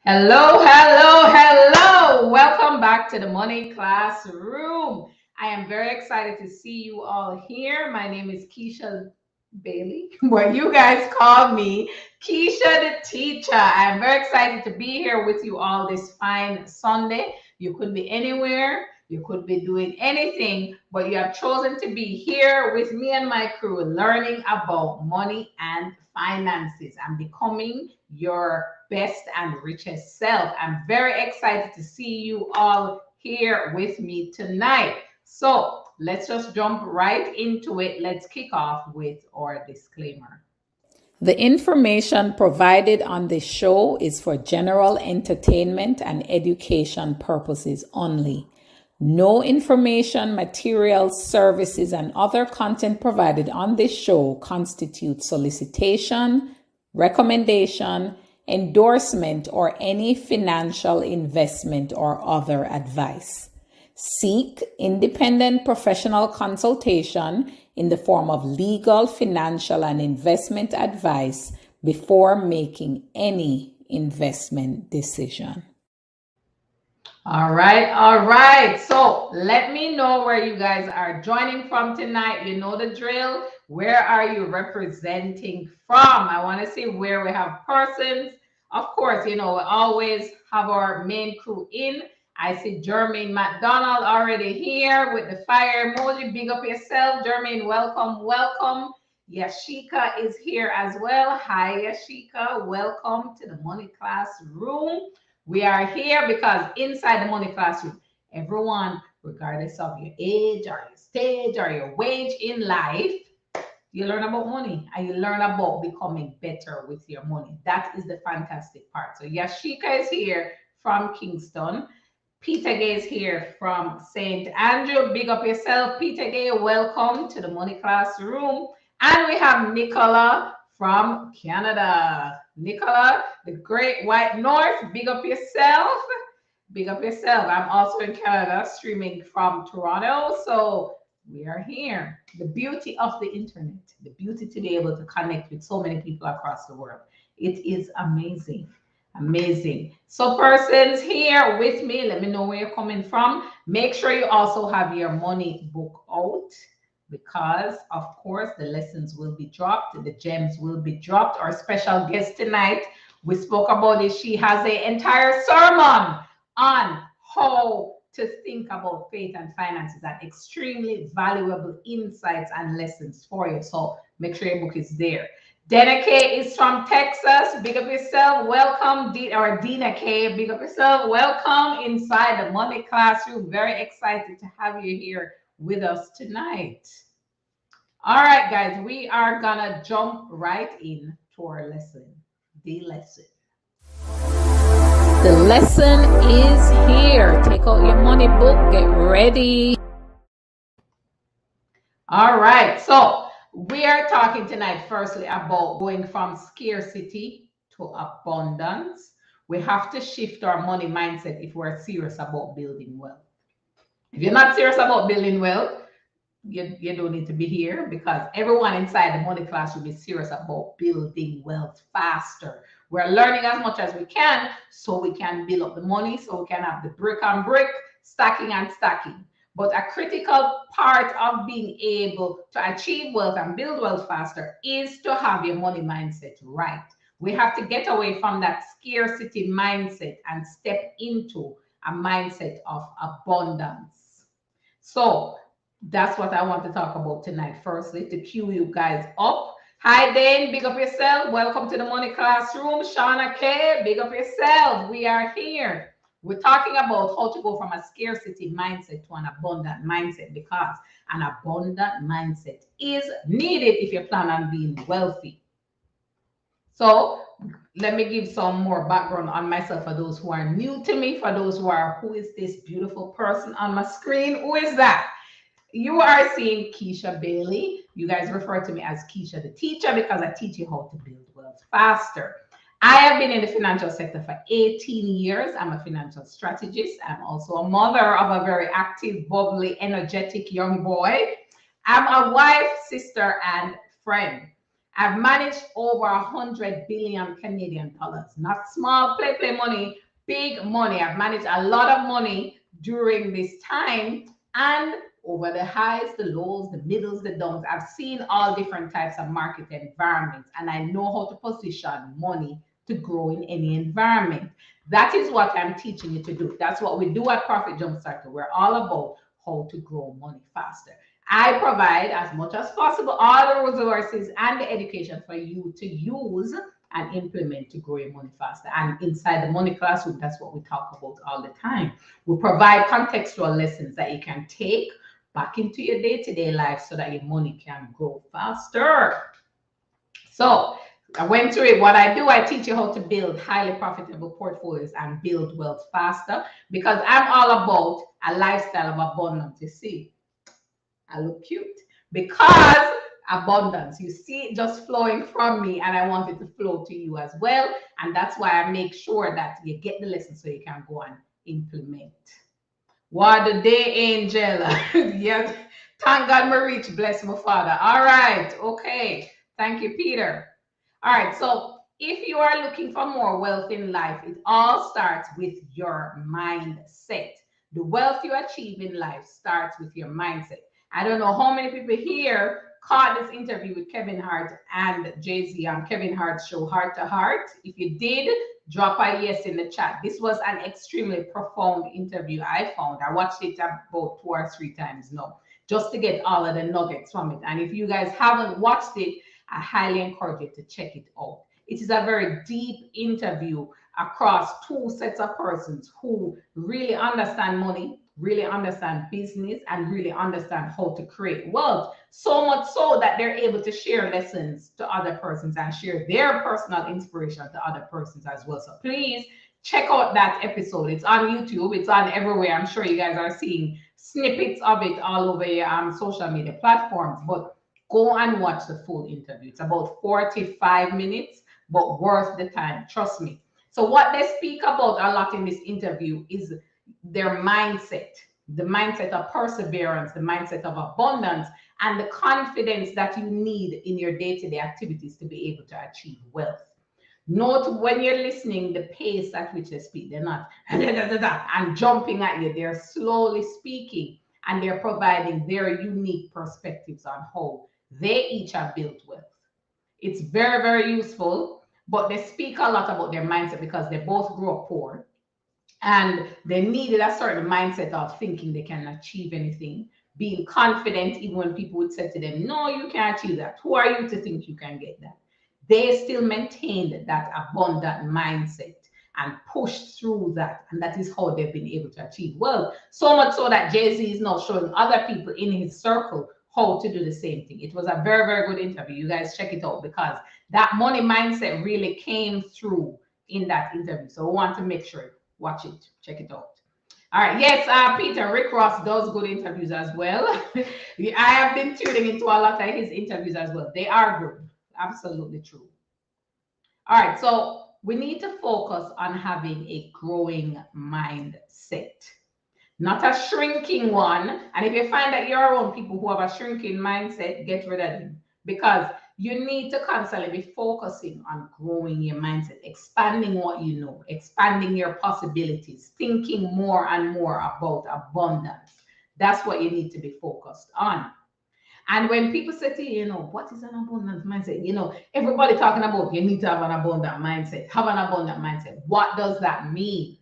Hello, hello, hello. Welcome back to the Money Classroom. I am very excited to see you all here. My name is Keisha Bailey, what you guys call me, Keisha the teacher. I am very excited to be here with you all this fine Sunday. You could be anywhere, you could be doing anything, but you have chosen to be here with me and my crew learning about money and finances and becoming your best and richest self. I'm very excited to see you all here with me tonight. So let's just jump right into it. Let's kick off with our disclaimer. The information provided on this show is for general entertainment and education purposes only. No information, materials, services, and other content provided on this show constitute solicitation, recommendation, endorsement, or any financial investment or other advice. Seek independent professional consultation in the form of legal, financial, and investment advice before making any investment decision. All right, all right. So let me know where you guys are joining from tonight. You know the drill. Where are you representing from? I want to see where we have persons. Of course, we always have our main crew in. I see Jermaine McDonald already here with the fire emoji. Big up yourself, Jermaine. Welcome, welcome. Yashika is here as well. Hi, Yashika. Welcome to the Money Classroom. We are here because inside the Money Classroom, everyone, regardless of your age or your stage or your wage in life, you learn about money and you learn about becoming better with your money. That is the fantastic part. So Yashika is here from Kingston. Peter Gay is here from St. Andrew. Big up yourself, Peter Gay. Welcome to the Money Classroom. And we have Nicola from Canada. Nicola, the Great White North. Big up yourself. Big up yourself. I'm also in Canada, streaming from Toronto. So we are here. The beauty of the internet, the beauty to be able to connect with so many people across the world. It is amazing. Amazing. So persons here with me, let me know where you're coming from. Make sure you also have your money book out because, of course, the lessons will be dropped. The gems will be dropped. Our special guest tonight, we spoke about it. She has an entire sermon on how to think about faith and finances and extremely valuable insights and lessons for you. So make sure your book is there. Dana K is from Texas. Big up yourself. Welcome, Dina K. Big up yourself. Welcome inside the Money Classroom. Very excited to have you here with us tonight. All right, guys, we are gonna jump right in to our lesson. The lesson. The lesson is here. Take out your money book. Get ready. All right, so we are talking tonight firstly about going from scarcity to abundance. We have to shift our money mindset if we're serious about building wealth. If you're not serious about building wealth, you don't need to be here because everyone inside the money classroom is serious about building wealth faster. We're learning as much as we can so we can build up the money, so we can have the brick on brick, stacking and stacking. But a critical part of being able to achieve wealth and build wealth faster is to have your money mindset right. We have to get away from that scarcity mindset and step into a mindset of abundance. So that's what I want to talk about tonight. Firstly, to cue you guys up. Hi, Dane. Big up yourself. Welcome to the Money Classroom. Shauna K. Big up yourself. We are here. We're talking about how to go from a scarcity mindset to an abundant mindset because an abundant mindset is needed if you plan on being wealthy. So let me give some more background on myself for those who are new to me, for those who is this beautiful person on my screen? Who is that? You are seeing Keisha Bailey. You guys refer to me as Keisha the teacher because I teach you how to build wealth faster. I have been in the financial sector for 18 years. I'm a financial strategist. I'm also a mother of a very active, bubbly, energetic young boy. I'm a wife, sister, and friend. I've managed over 100 billion Canadian dollars. Not small play money, big money. I've managed a lot of money during this time, and over the highs, the lows, the middles, the downs. I've seen all different types of market environments, and I know how to position money to grow in any environment. That is what I'm teaching you to do. That's what we do at Profit Jumpstarter. We're all about how to grow money faster. I provide as much as possible all the resources and the education for you to use and implement to grow your money faster. And inside the money classroom, that's what we talk about all the time. We provide contextual lessons that you can take back into your day-to-day life so that your money can grow faster. So I went through it. What I do, I teach you how to build highly profitable portfolios and build wealth faster, because I'm all about a lifestyle of abundance. You see, I look cute because abundance, you see it just flowing from me, and I want it to flow to you as well. And that's why I make sure that you get the lesson so you can go and implement. What a day, Angel. Yes, thank God my rich, bless my father. All right, okay, thank you, Peter. All right, so if you are looking for more wealth in life, it all starts with your mindset. The wealth you achieve in life starts with your mindset. I don't know how many people here caught this interview with Kevin Hart and Jay-Z on Kevin Hart's show, Heart to Heart. If you did, drop a yes in the chat. This was an extremely profound interview I found. I watched it about 2 or 3 times now, just to get all of the nuggets from it. And if you guys haven't watched it, I highly encourage you to check it out. It is a very deep interview across 2 sets of persons who really understand money, really understand business, and really understand how to create wealth. So much so that they're able to share lessons to other persons and share their personal inspiration to other persons as well. So please check out that episode. It's on YouTube. It's on everywhere. I'm sure you guys are seeing snippets of it all over your social media platforms. But go and watch the full interview. It's about 45 minutes, but worth the time. Trust me. So what they speak about a lot in this interview is their mindset, the mindset of perseverance, the mindset of abundance, and the confidence that you need in your day-to-day activities to be able to achieve wealth. Note when you're listening, the pace at which they speak. They're not and jumping at you. They're slowly speaking, and they're providing their unique perspectives on how they each have built wealth. It's very, very useful, but they speak a lot about their mindset because they both grew up poor. And they needed a certain mindset of thinking they can achieve anything, being confident even when people would say to them, no, you can't achieve that. Who are you to think you can get that? They still maintained that abundant mindset and pushed through that. And that is how they've been able to achieve wealth. So much so that Jay-Z is now showing other people in his circle how to do the same thing. It was a very, very good interview. You guys check it out because that money mindset really came through in that interview. So I want to make sure watch it, check it out. All right, yes, Peter, Rick Ross does good interviews as well. I have been tuning into a lot of his interviews as well. They are good, absolutely true. All right, so we need to focus on having a growing mindset, not a shrinking one. And if you find that you're around people who have a shrinking mindset, get rid of them, because you need to constantly be focusing on growing your mindset, expanding what you know, expanding your possibilities, thinking more and more about abundance. That's what you need to be focused on. And when people say to you, what is an abundant mindset? Everybody talking about you need to have an abundant mindset, have an abundant mindset. What does that mean?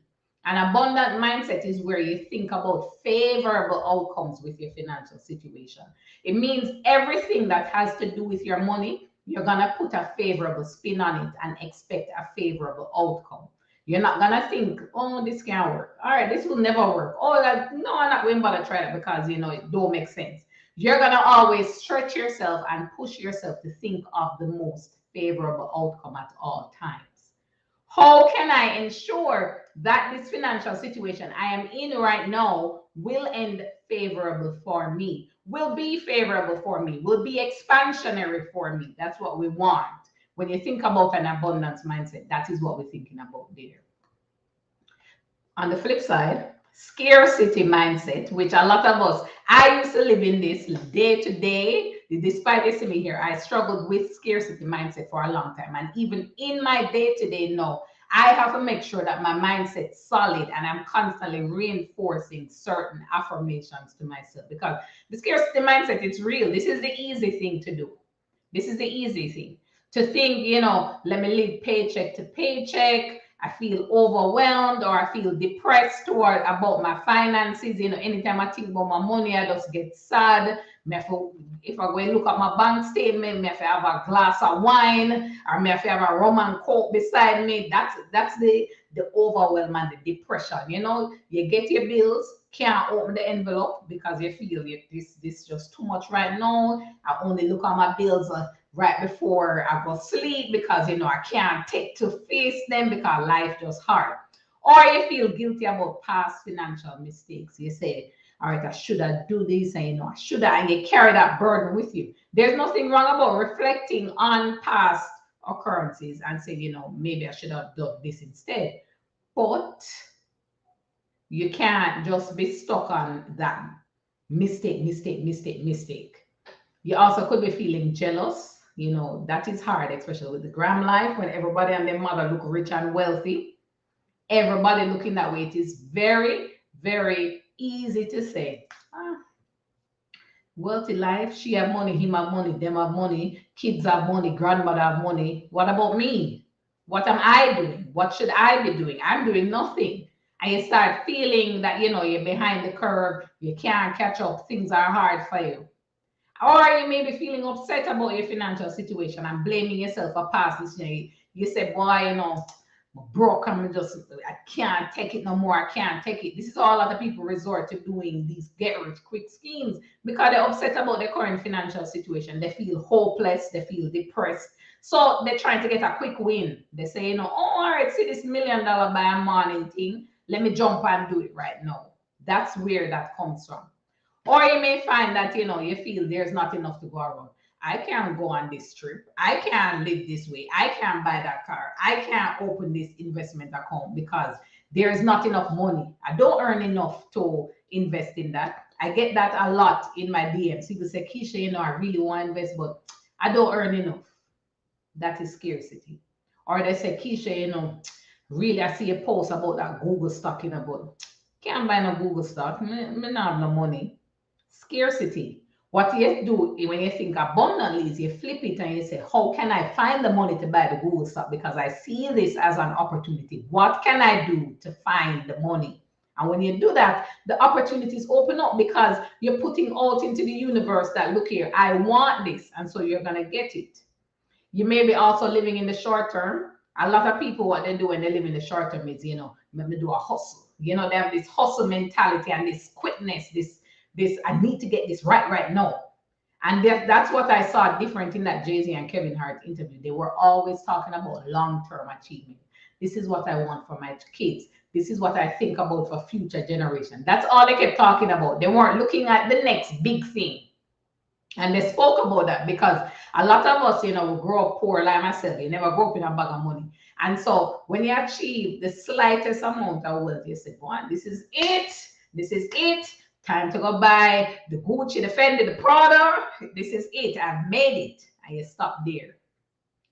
An abundant mindset is where you think about favorable outcomes with your financial situation. It means everything that has to do with your money, you're going to put a favorable spin on it and expect a favorable outcome. You're not going to think, oh, this can't work. All right, this will never work. Oh, no, I'm not going to bother try that because, it don't make sense. You're going to always stretch yourself and push yourself to think of the most favorable outcome at all times. How can I ensure that this financial situation I am in right now will end favorable for me, will be favorable for me, will be expansionary for me? That's what we want. When you think about an abundance mindset, that is what we're thinking about there. On the flip side, scarcity mindset, which a lot of us, I used to live in this day to day, Despite you see me here, I struggled with scarcity mindset for a long time. And even in my day-to-day now, I have to make sure that my mindset's solid and I'm constantly reinforcing certain affirmations to myself because the scarcity mindset, it's real. This is the easy thing to do. This is the easy thing to think, let me live paycheck to paycheck. I feel overwhelmed or I feel depressed toward about my finances. Anytime I think about my money, I just get sad. If I go and look at my bank statement, me have to have a glass of wine, or me have to have a rum and coke beside me. That's the overwhelm and the depression. You get your bills, can't open the envelope because you feel this just too much right now. I only look at my bills right before I go sleep because I can't take to face them because life just hard. Or you feel guilty about past financial mistakes. You say, all right, I should have do this, and I should have, and you carry that burden with you. There's nothing wrong about reflecting on past occurrences and saying, maybe I should have done this instead. But you can't just be stuck on that mistake. You also could be feeling jealous. That is hard, especially with the gram life when everybody and their mother look rich and wealthy. Everybody looking that way. It is very, very easy to say, wealthy life, she have money, him have money, them have money, kids have money, grandmother have money. What about me? What am I doing? What should I be doing? I'm doing nothing. And you start feeling that, you're behind the curve, you can't catch up, things are hard for you. Or you may be feeling upset about your financial situation and blaming yourself for past decisions. You say, boy, I'm broke, I can't take it no more. I can't take it. This is all other people resort to doing these get rich quick schemes because they're upset about their current financial situation. They feel hopeless. They feel depressed. So they're trying to get a quick win. They say, all right, see this $1 million buy a morning thing. Let me jump and do it right now. That's where that comes from. Or you may find that, you feel there's not enough to go around. I can't go on this trip. I can't live this way. I can't buy that car. I can't open this investment account because there is not enough money. I don't earn enough to invest in that. I get that a lot in my DMs. People say, Keisha, I really want to invest, but I don't earn enough. That is scarcity. Or they say, Keisha, really, I see a post about that Google stock, but can't buy no Google stock. Me not have no money. Scarcity. What you do when you think abundantly is you flip it and you say, how can I find the money to buy the Google stock? Because I see this as an opportunity. What can I do to find the money? And when you do that, the opportunities open up because you're putting out into the universe that, look here, I want this. And so you're going to get it. You may be also living in the short term. A lot of people, what they do when they live in the short term is, let me do a hustle. They have this hustle mentality and this quickness, this I need to get this right now. And that's what I saw different in that Jay-Z and Kevin Hart interview. They were always talking about long-term achievement. This is what I want for my kids. This is what I think about for future generation. That's all they kept talking about. They weren't looking at the next big thing. And they spoke about that because a lot of us, we grow up poor like myself. You never grow up in a bag of money. And so when you achieve the slightest amount of wealth, you say, boy, this is it. This is it. Time to go buy the Gucci, the Fendi, the Prada. This is it. I've made it. And you stop there.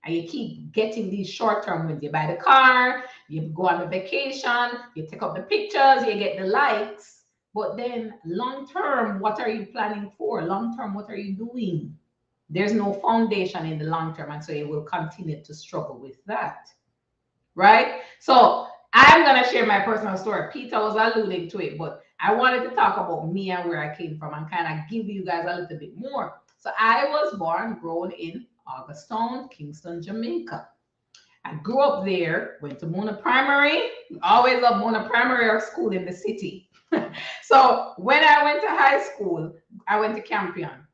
And you keep getting these short-term wins. You buy the car, you go on a vacation, you take up the pictures, you get the likes. But then long-term, what are you planning for? Long-term, what are you doing? There's no foundation in the long term. And so you will continue to struggle with that. Right? So I'm going to share my personal story. Peter was alluding to it, but I wanted to talk about me and where I came from and kind of give you guys a little bit more. So I was grown in Augustown, Kingston, Jamaica. I grew up there, went to Mona Primary. Always loved Mona Primary or school in the city. So when I went to high school, I went to Campion.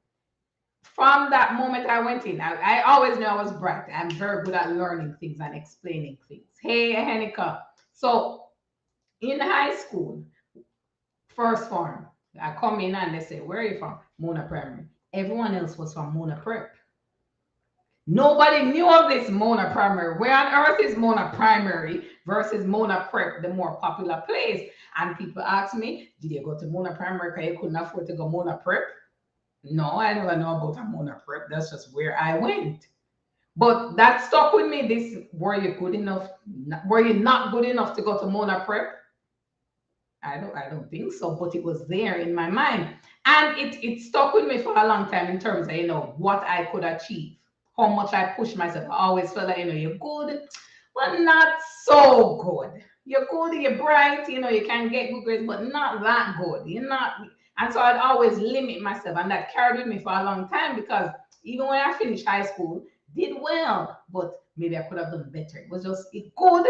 From that moment I went in, I always knew I was bright. I'm very good at learning things and explaining things. Hey, Henika. So in high school, first form, I come in and they say, where are you from? Mona Primary. Everyone else was from Mona Prep. Nobody knew of this Mona Primary. Where on earth is Mona Primary versus Mona Prep, the more popular place? And people ask me, did you go to Mona Primary because you couldn't afford to go Mona Prep? No, I never know about a Mona prep. That's just where I went. But that stuck with me. This, were you good enough? Were you not good enough to go to Mona prep? I don't think so, but it was there in my mind. And it stuck with me for a long time in terms of, what I could achieve, how much I pushed myself. I always felt like, you're good, but not so good. You're good, you're bright, you can get good grades, but not that good. You're not. And so I'd always limit myself, and that carried with me for a long time because even when I finished high school, did well, but maybe I could have done better. It was just good,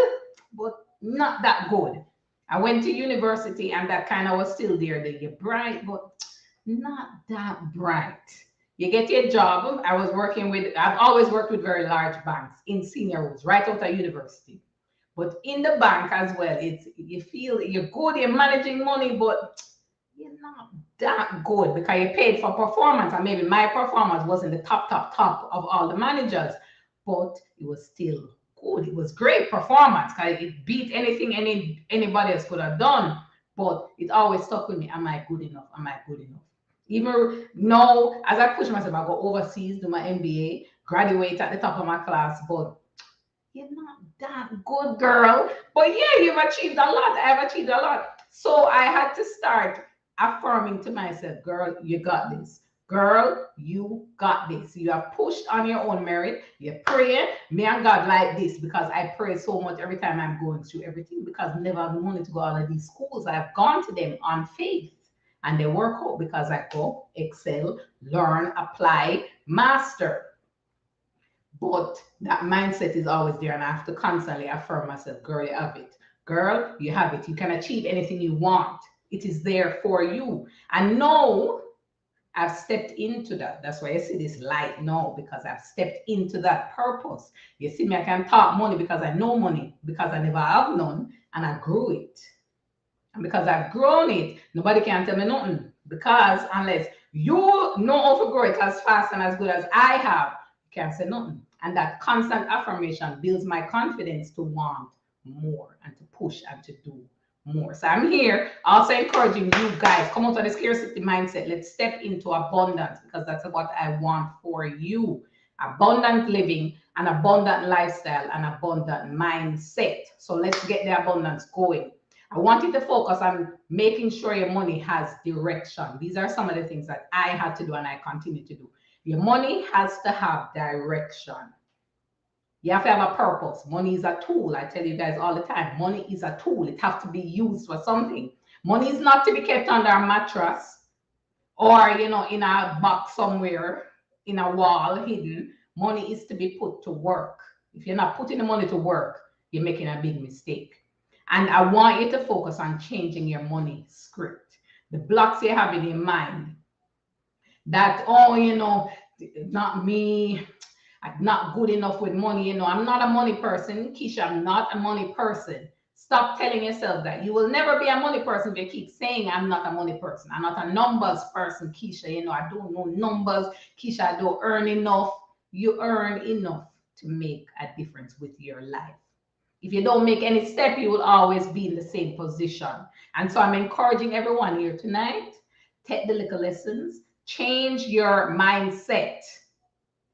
but not that good. I went to university and that kind of was still there. That you're bright, but not that bright. You get your job. I've always worked with very large banks in senior roles right out of university. But in the bank as well, you feel you're good, you're managing money, but you're not that good because you paid for performance. And maybe my performance wasn't the top of all the managers, but it was still good. It was great performance because it beat anything anybody else could have done. But it always stuck with me. Am I good enough? Am I good enough? Even now, as I push myself, I go overseas, do my MBA, graduate at the top of my class, but you're not that good, girl. But yeah, you've achieved a lot. I've achieved a lot. So I had to start affirming to myself, girl, you got this. Girl, you got this. You have pushed on your own merit. You're praying. Me and God like this because I pray so much every time I'm going through everything because I never have the money to go out of these schools. I've gone to them on faith and they work out because I go, excel, learn, apply, master. But that mindset is always there, and I have to constantly affirm myself, girl, you have it. Girl, you have it. You can achieve anything you want. It is there for you. And no, I've stepped into that. That's why I see this light now, because I've stepped into that purpose. You see me, I can talk money because I know money, because I never have none, and I grew it. And because I've grown it, nobody can tell me nothing. Because unless you know how to grow it as fast and as good as I have, you can't say nothing. And that constant affirmation builds my confidence to want more and to push and to do more. So I'm here also encouraging you guys, come out of the scarcity mindset. Let's step into abundance because that's what I want for you. Abundant living, an abundant lifestyle, an abundant mindset. So let's get the abundance going. I want you to focus on making sure your money has direction. These are some of the things that I had to do and I continue to do. Your money has to have direction. You have to have a purpose. Money is a tool. I tell you guys all the time, money is a tool. It has to be used for something. Money is not to be kept under a mattress or, in a box somewhere, in a wall hidden. Money is to be put to work. If you're not putting the money to work, you're making a big mistake. And I want you to focus on changing your money script. The blocks you have in your mind that, not me, I'm not good enough with money. I'm not a money person. Keisha, I'm not a money person. Stop telling yourself that. You will never be a money person if you keep saying, I'm not a money person. I'm not a numbers person, Keisha. I don't know numbers. Keisha, I don't earn enough. You earn enough to make a difference with your life. If you don't make any step, you will always be in the same position. And so I'm encouraging everyone here tonight, take the little lessons, change your mindset,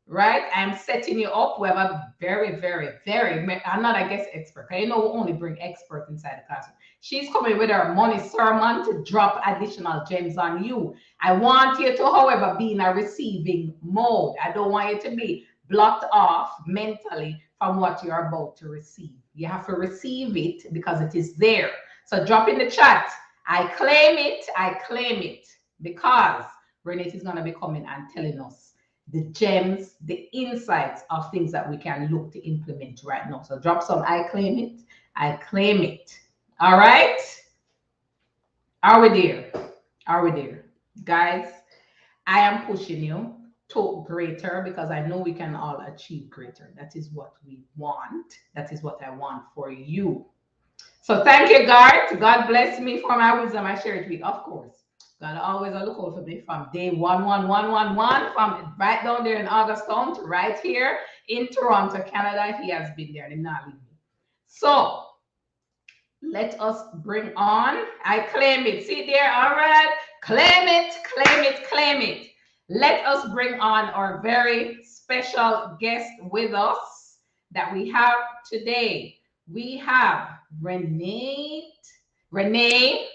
right? I'm setting you up. We have a very, very, very, I'm not a guest expert. We only bring experts inside the classroom. She's coming with her money sermon to drop additional gems on you. I want you to, however, be in a receiving mode. I don't want you to be blocked off mentally from what you're about to receive. You have to receive it because it is there. So drop in the chat. I claim it because Renate is going to be coming and telling us the gems, the insights of things that we can look to implement right now. So drop some I claim it. All right. Are we there? Guys, I am pushing you to greater because I know we can all achieve greater. That is what we want. That is what I want for you. So thank you, God. God bless me for my wisdom. I share it with, of course. God always look out for me from day 11111, from right down there in Augustown to right here in Toronto, Canada. He has been there and not leaving me. So let us bring on. I claim it. See there, all right. Claim it. Let us bring on our very special guest with us that we have today. We have Renate. Renate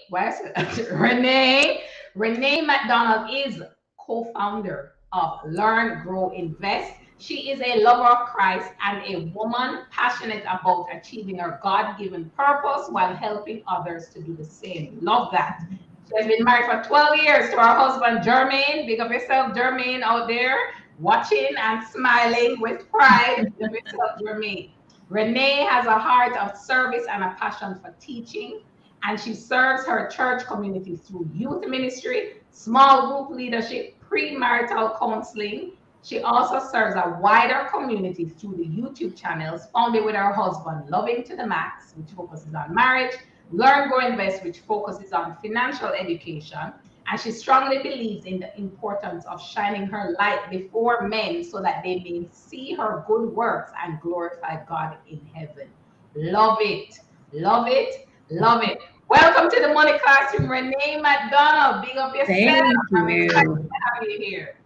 McDonald is co-founder of Learn, Grow, Invest. She is a lover of Christ and a woman passionate about achieving her God-given purpose while helping others to do the same. Love that. She has been married for 12 years to her husband, Jermaine. Big up yourself, Jermaine, out there, watching and smiling with pride. Big up yourself, Jermaine. Renate has a heart of service and a passion for teaching, and she serves her church community through youth ministry, small group leadership, premarital counseling. She also serves a wider community through the YouTube channels founded with her husband, Loving to the Max, which focuses on marriage, Learn, Grow, Invest, which focuses on financial education. And she strongly believes in the importance of shining her light before men so that they may see her good works and glorify God in heaven. Love it. Love it. Love it. Welcome to the Money Classroom, Renate McDonald. Big up yourself. I'm excited to have you here.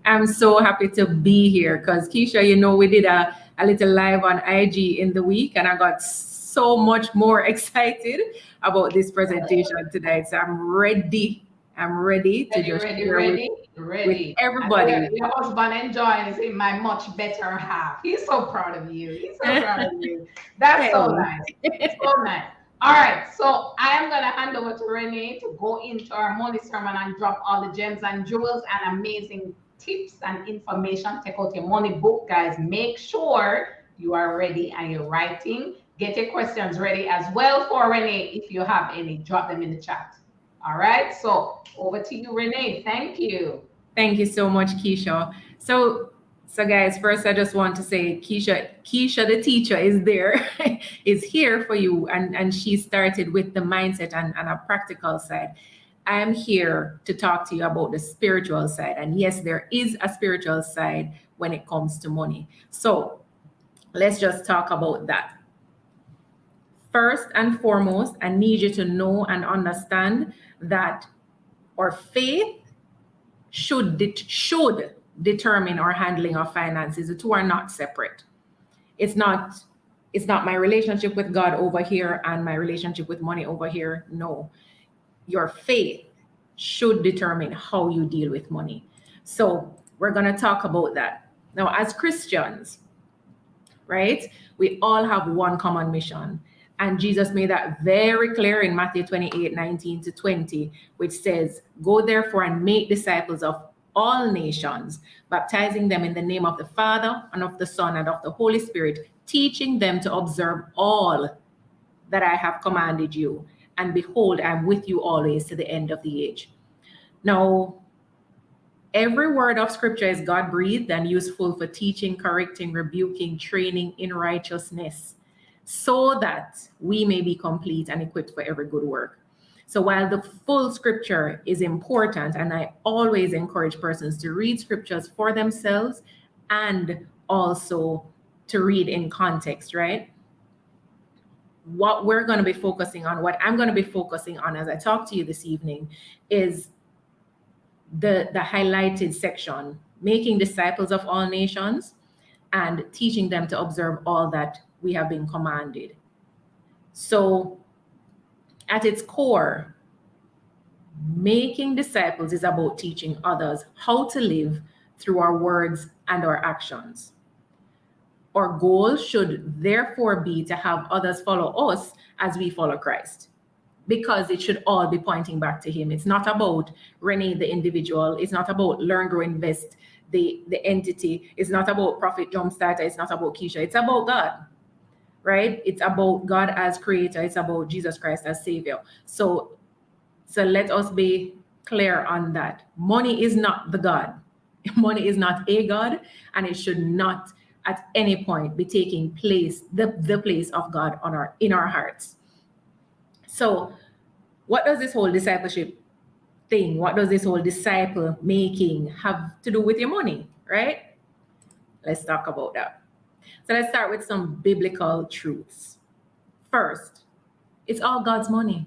I'm so happy to be here because Keisha, we did a little live on IG in the week and I got so much more excited about this presentation tonight. So I'm ready. I'm ready to just share with everybody. Your husband enjoys my much better half. He's so proud of you. He's so proud of you. That's so nice. So nice. All right, so I am going to hand over to Renate to go into our money sermon and drop all the gems and jewels and amazing tips and information. Take out your money book, guys. Make sure you are ready and you're writing. Get your questions ready as well for Renate. If you have any, drop them in the chat. All right, so over to you, Renate. Thank you. Thank you so much, Keisha. So guys, first I just want to say Keisha the teacher is there, is here for you, and she started with the mindset and a practical side. I'm here to talk to you about the spiritual side. And yes, there is a spiritual side when it comes to money. So let's just talk about that. First and foremost, I need you to know and understand that our faith should determine our handling of finances. The two are not separate. It's not my relationship with God over here and my relationship with money over here. No. Your faith should determine how you deal with money. So we're going to talk about that. Now, as Christians, right, we all have one common mission. And Jesus made that very clear in Matthew 28:19-20, which says, "Go therefore and make disciples of all nations, baptizing them in the name of the Father and of the Son and of the Holy Spirit, teaching them to observe all that I have commanded you. And behold, I'm with you always to the end of the age." Now, every word of scripture is God-breathed and useful for teaching, correcting, rebuking, training in righteousness, so that we may be complete and equipped for every good work. So while the full scripture is important, and I always encourage persons to read scriptures for themselves and also to read in context, right? What we're going to be focusing on, what I'm going to be focusing on as I talk to you this evening is the highlighted section, making disciples of all nations and teaching them to observe all that we have been commanded. So at its core, making disciples is about teaching others how to live through our words and our actions. Our goal should therefore be to have others follow us as we follow Christ, because it should all be pointing back to him. It's not about Renate the individual. It's not about Learn, Grow, Invest, the entity. It's not about Profit Jumpstarter. It's not about Keisha. It's about God, right? It's about God as creator. It's about Jesus Christ as savior. So let us be clear on that. Money is not the God. Money is not a God, and it should not at any point be taking place, the place of God in our hearts. So what does this whole discipleship thing, what does this whole disciple making have to do with your money, right? Let's talk about that. So let's start with some biblical truths. First, it's all God's money.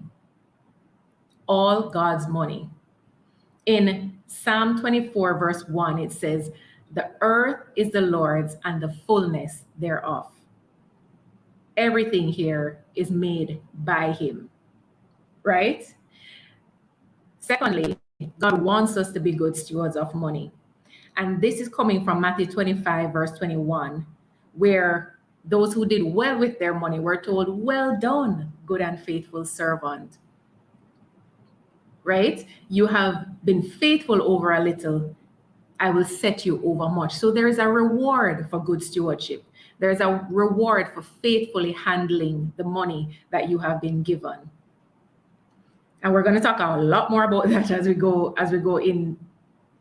All God's money. In Psalm 24, verse 1, it says, "The earth is the Lord's and the fullness thereof." Everything here is made by him, right? Secondly, God wants us to be good stewards of money. And this is coming from Matthew 25, verse 21, where those who did well with their money were told, "Well done, good and faithful servant." Right? "You have been faithful over a little, I will set you over much." So there is a reward for good stewardship. There's a reward for faithfully handling the money that you have been given. And we're going to talk a lot more about that as we go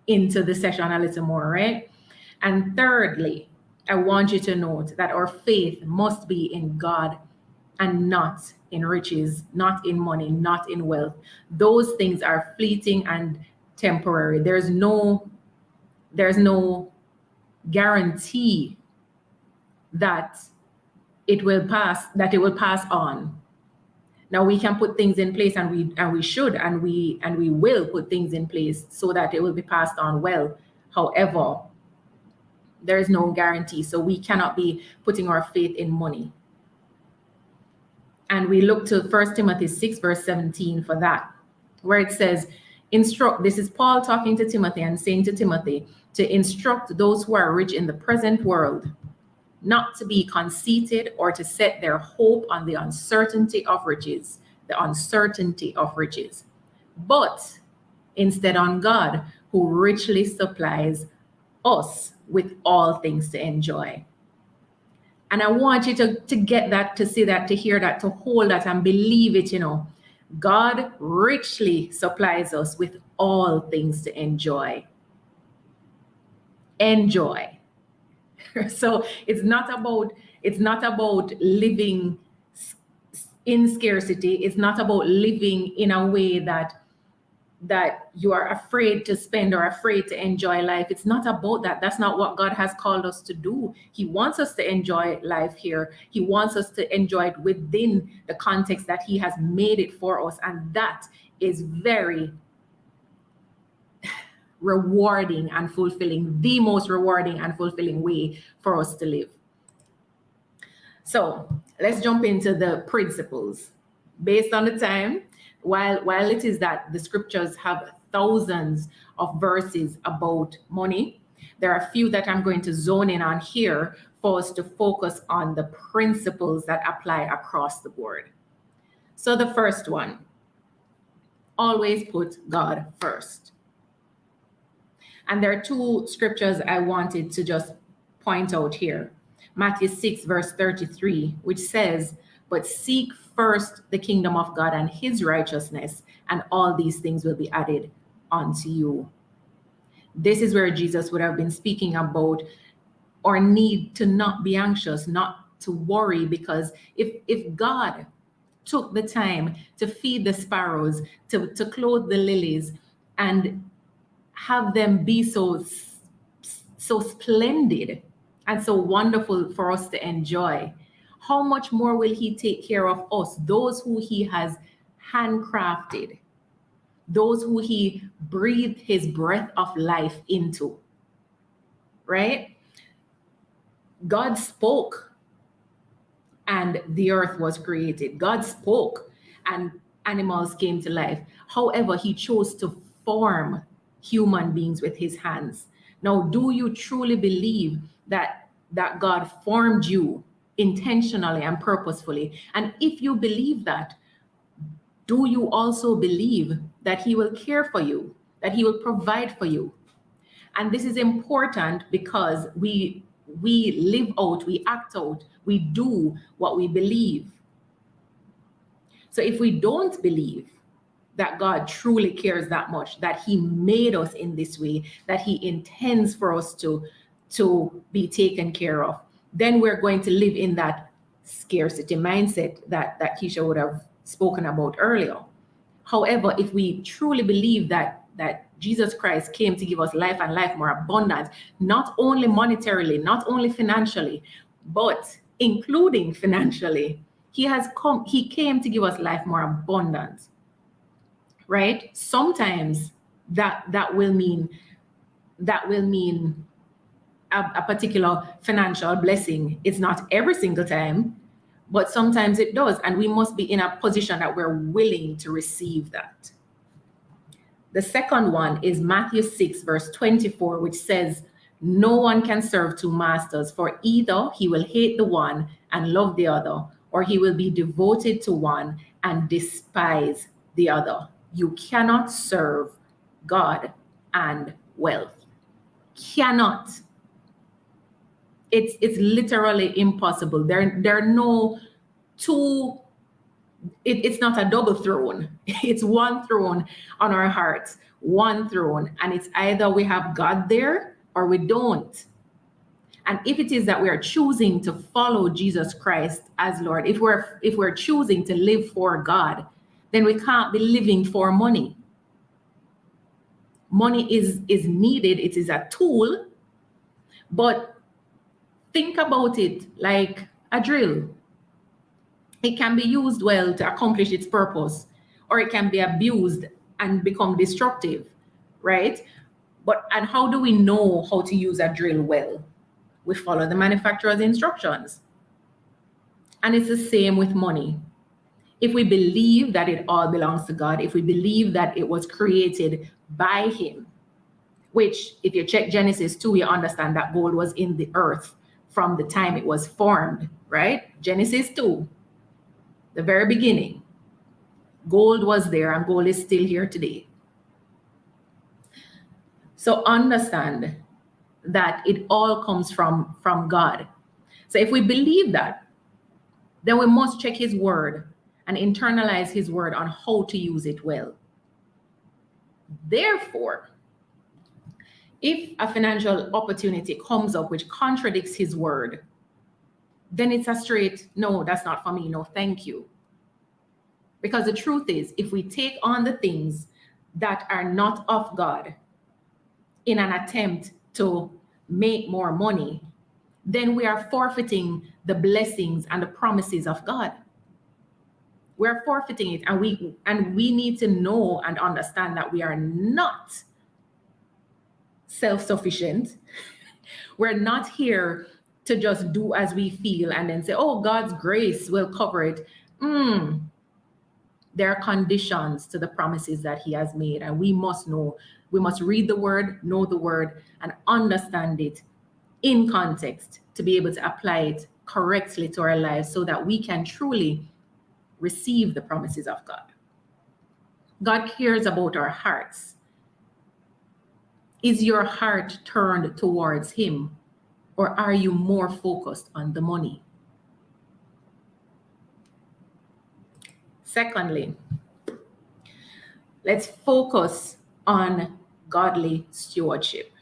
into the session a little more, right? And thirdly, I want you to note that our faith must be in God and not in riches, not in money, not in wealth. Those things are fleeting and temporary. There's no guarantee that it will pass on. Now we can put things in place, and we should and we will put things in place so that it will be passed on well. However, there is no guarantee, so we cannot be putting our faith in money. And we look to 1 Timothy 6, verse 17 for that, where it says, "Instruct," this is Paul talking to Timothy and saying to Timothy, to instruct those who are rich in the present world not to be conceited or to set their hope on the uncertainty of riches, but instead on God, who richly supplies us with all things to enjoy. And I want you to get that, to see that, to hear that, to hold that and believe it, God richly supplies us with all things to enjoy. Enjoy. So it's not about living in scarcity. It's not about living in a way that you are afraid to spend or afraid to enjoy life. It's not about that. That's not what God has called us to do. He wants us to enjoy life here. He wants us to enjoy it within the context that he has made it for us. And that is very rewarding and fulfilling, the most rewarding and fulfilling way for us to live. So let's jump into the principles. Based on the time, while it is that the scriptures have thousands of verses about money, there are a few that I'm going to zone in on here for us to focus on the principles that apply across the board. So the first one, always put God first. And there are two scriptures I wanted to just point out here. Matthew 6, verse 33, which says, "But seek first the kingdom of God and his righteousness, and all these things will be added unto you." This is where Jesus would have been speaking about our need to not be anxious, not to worry, because if God took the time to feed the sparrows, to clothe the lilies, and have them be so splendid and so wonderful for us to enjoy, how much more will he take care of us, those who he has handcrafted, those who he breathed his breath of life into, right? God spoke and the earth was created. God spoke and animals came to life. However, he chose to form human beings with his hands. Now, do you truly believe that God formed you intentionally and purposefully? And if you believe that, do you also believe that he will care for you, that he will provide for you? And this is important because we live out, we act out, we do what we believe. So if we don't believe that God truly cares that much, that he made us in this way, that he intends for us to be taken care of, then we're going to live in that scarcity mindset that Keisha would have spoken about earlier. However, if we truly believe that Jesus Christ came to give us life and life more abundant, not only monetarily, not only financially, but including financially, he came to give us life more abundant. Right? Sometimes that will mean a particular financial blessing. It's not every single time, but sometimes it does, and we must be in a position that we're willing to receive that. The second one is Matthew 6, verse 24, which says, "No one can serve two masters, for either he will hate the one and love the other, or he will be devoted to one and despise the other. You cannot serve God and wealth." Cannot. It's literally impossible. There are no two. It's not a double throne. It's one throne on our hearts, one throne, and it's either we have God there or we don't. And if it is that we are choosing to follow Jesus Christ as Lord, if we're choosing to live for God, then we can't be living for money. Money is needed. It is a tool, but think about it like a drill. It can be used well to accomplish its purpose, or it can be abused and become destructive, right? And how do we know how to use a drill well? We follow the manufacturer's instructions. And it's the same with money. If we believe that it all belongs to God, if we believe that it was created by Him, which if you check Genesis 2, you understand that gold was in the earth from the time it was formed, right? Genesis 2, the very beginning. Gold was there, and gold is still here today. So understand that it all comes from God. So if we believe that, then we must check His word and internalize His word on how to use it well. Therefore, if a financial opportunity comes up which contradicts His word, then it's a straight, no, that's not for me, no, thank you. Because the truth is, if we take on the things that are not of God in an attempt to make more money, then we are forfeiting the blessings and the promises of God. We're forfeiting it, and we need to know and understand that we are not self-sufficient. We're not here to just do as we feel and then say, oh, God's grace will cover it. There are conditions to the promises that He has made, and we must know. We must read the word, know the word, and understand it in context to be able to apply it correctly to our lives so that we can truly receive the promises of God. God cares about our hearts. Is your heart turned towards Him, or are you more focused on the money? Secondly, let's focus on godly stewardship.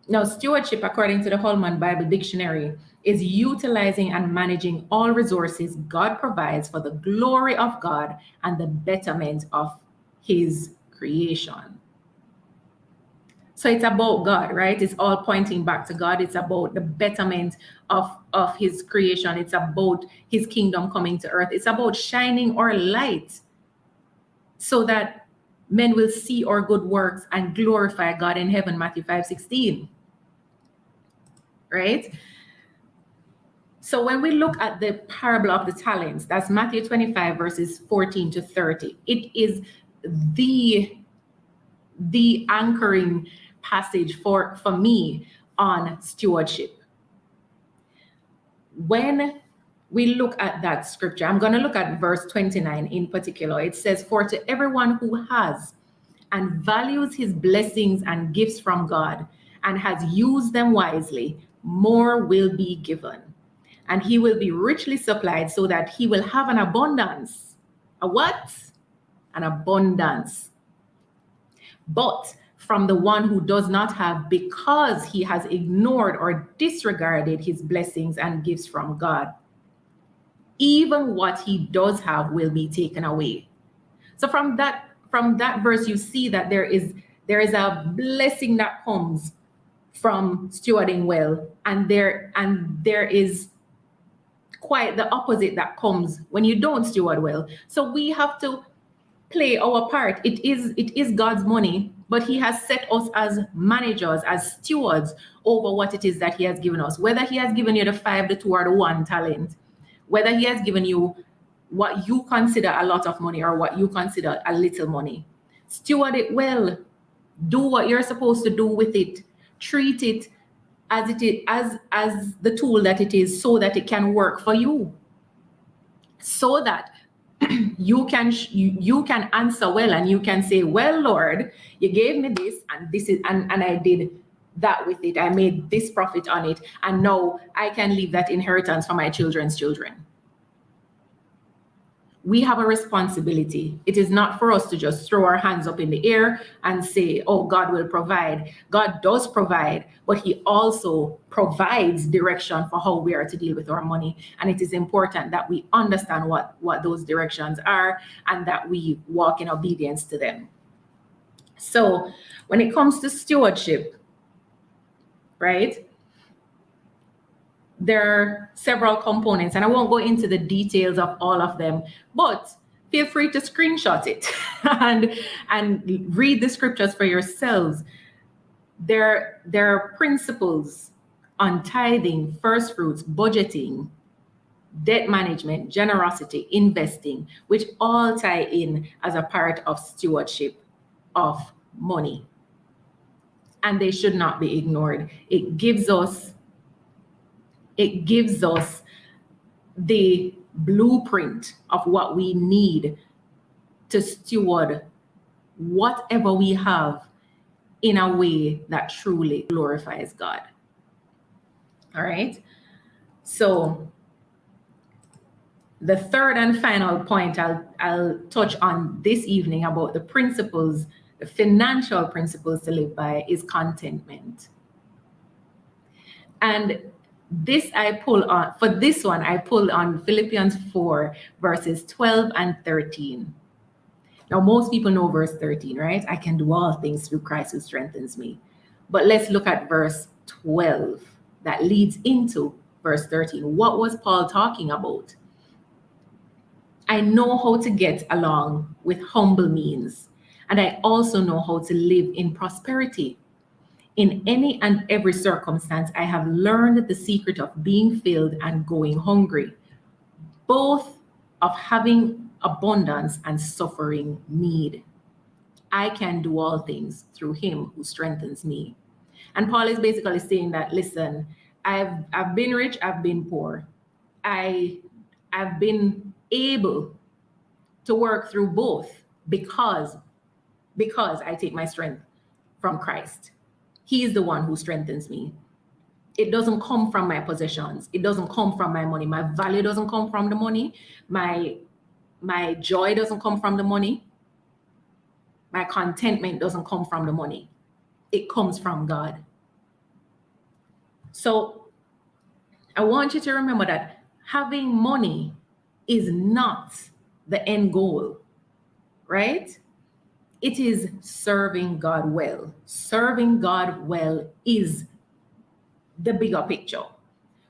Now, stewardship, according to the Holman Bible Dictionary, is utilizing and managing all resources God provides for the glory of God and the betterment of His creation. So it's about God, right? It's all pointing back to God. It's about the betterment of His creation. It's about His kingdom coming to earth. It's about shining our light so that men will see our good works and glorify God in heaven, Matthew 5:16. Right? So when we look at the parable of the talents, that's Matthew 25, verses 14 to 30. It is the anchoring passage for me on stewardship. When we look at that scripture, I'm going to look at verse 29 in particular. It says, "For to everyone who has and values his blessings and gifts from God and has used them wisely, more will be given. And he will be richly supplied so that he will have an abundance." A what? An abundance. "But from the one who does not have, because he has ignored or disregarded his blessings and gifts from God, even what he does have will be taken away." So from that verse, you see that there is a blessing that comes from stewarding well, and there is quite the opposite that comes when you don't steward well. So we have to play our part. It is God's money, but he has set us as managers, as stewards over what it is that he has given us. Whether he has given you the 5, the 2, or the 1 talent, whether he has given you what you consider a lot of money or what you consider a little money, steward it well. Do what you're supposed to do with it. Treat it as it is, as the tool that it is, so that it can work for you, so that you can answer well, and you can say, well, Lord, you gave me this, and this is and I did that with it. I made this profit on it, and now I can leave that inheritance for my children's children. We have a responsibility. It is not for us to just throw our hands up in the air and say, oh, God will provide. God does provide, but he also provides direction for how we are to deal with our money. And it is important that we understand what those directions are and that we walk in obedience to them. So when it comes to stewardship, right, there are several components, and I won't go into the details of all of them, but feel free to screenshot it and read the scriptures for yourselves. There are principles on tithing, first fruits, budgeting, debt management, generosity, investing, which all tie in as a part of stewardship of money. And they should not be ignored. It gives us the blueprint of what we need to steward whatever we have in a way that truly glorifies God. All right. So the third and final point I'll touch on this evening about the principles, the financial principles to live by, is contentment. And this I pull on, for this one, I pull on Philippians 4, verses 12 and 13. Now, most people know verse 13, right? I can do all things through Christ who strengthens me. But let's look at verse 12 that leads into verse 13. What was Paul talking about? I know how to get along with humble means, and I also know how to live in prosperity. In any and every circumstance, I have learned the secret of being filled and going hungry, both of having abundance and suffering need. I can do all things through him who strengthens me. And Paul is basically saying that, listen, I've been rich, I've been poor. I've been able to work through both because I take my strength from Christ. He is the one who strengthens me. It doesn't come from my possessions. It doesn't come from my money. My value doesn't come from the money. My joy doesn't come from the money. My contentment doesn't come from the money. It comes from God. So I want you to remember that having money is not the end goal, right? It is serving God well. Serving God well is the bigger picture.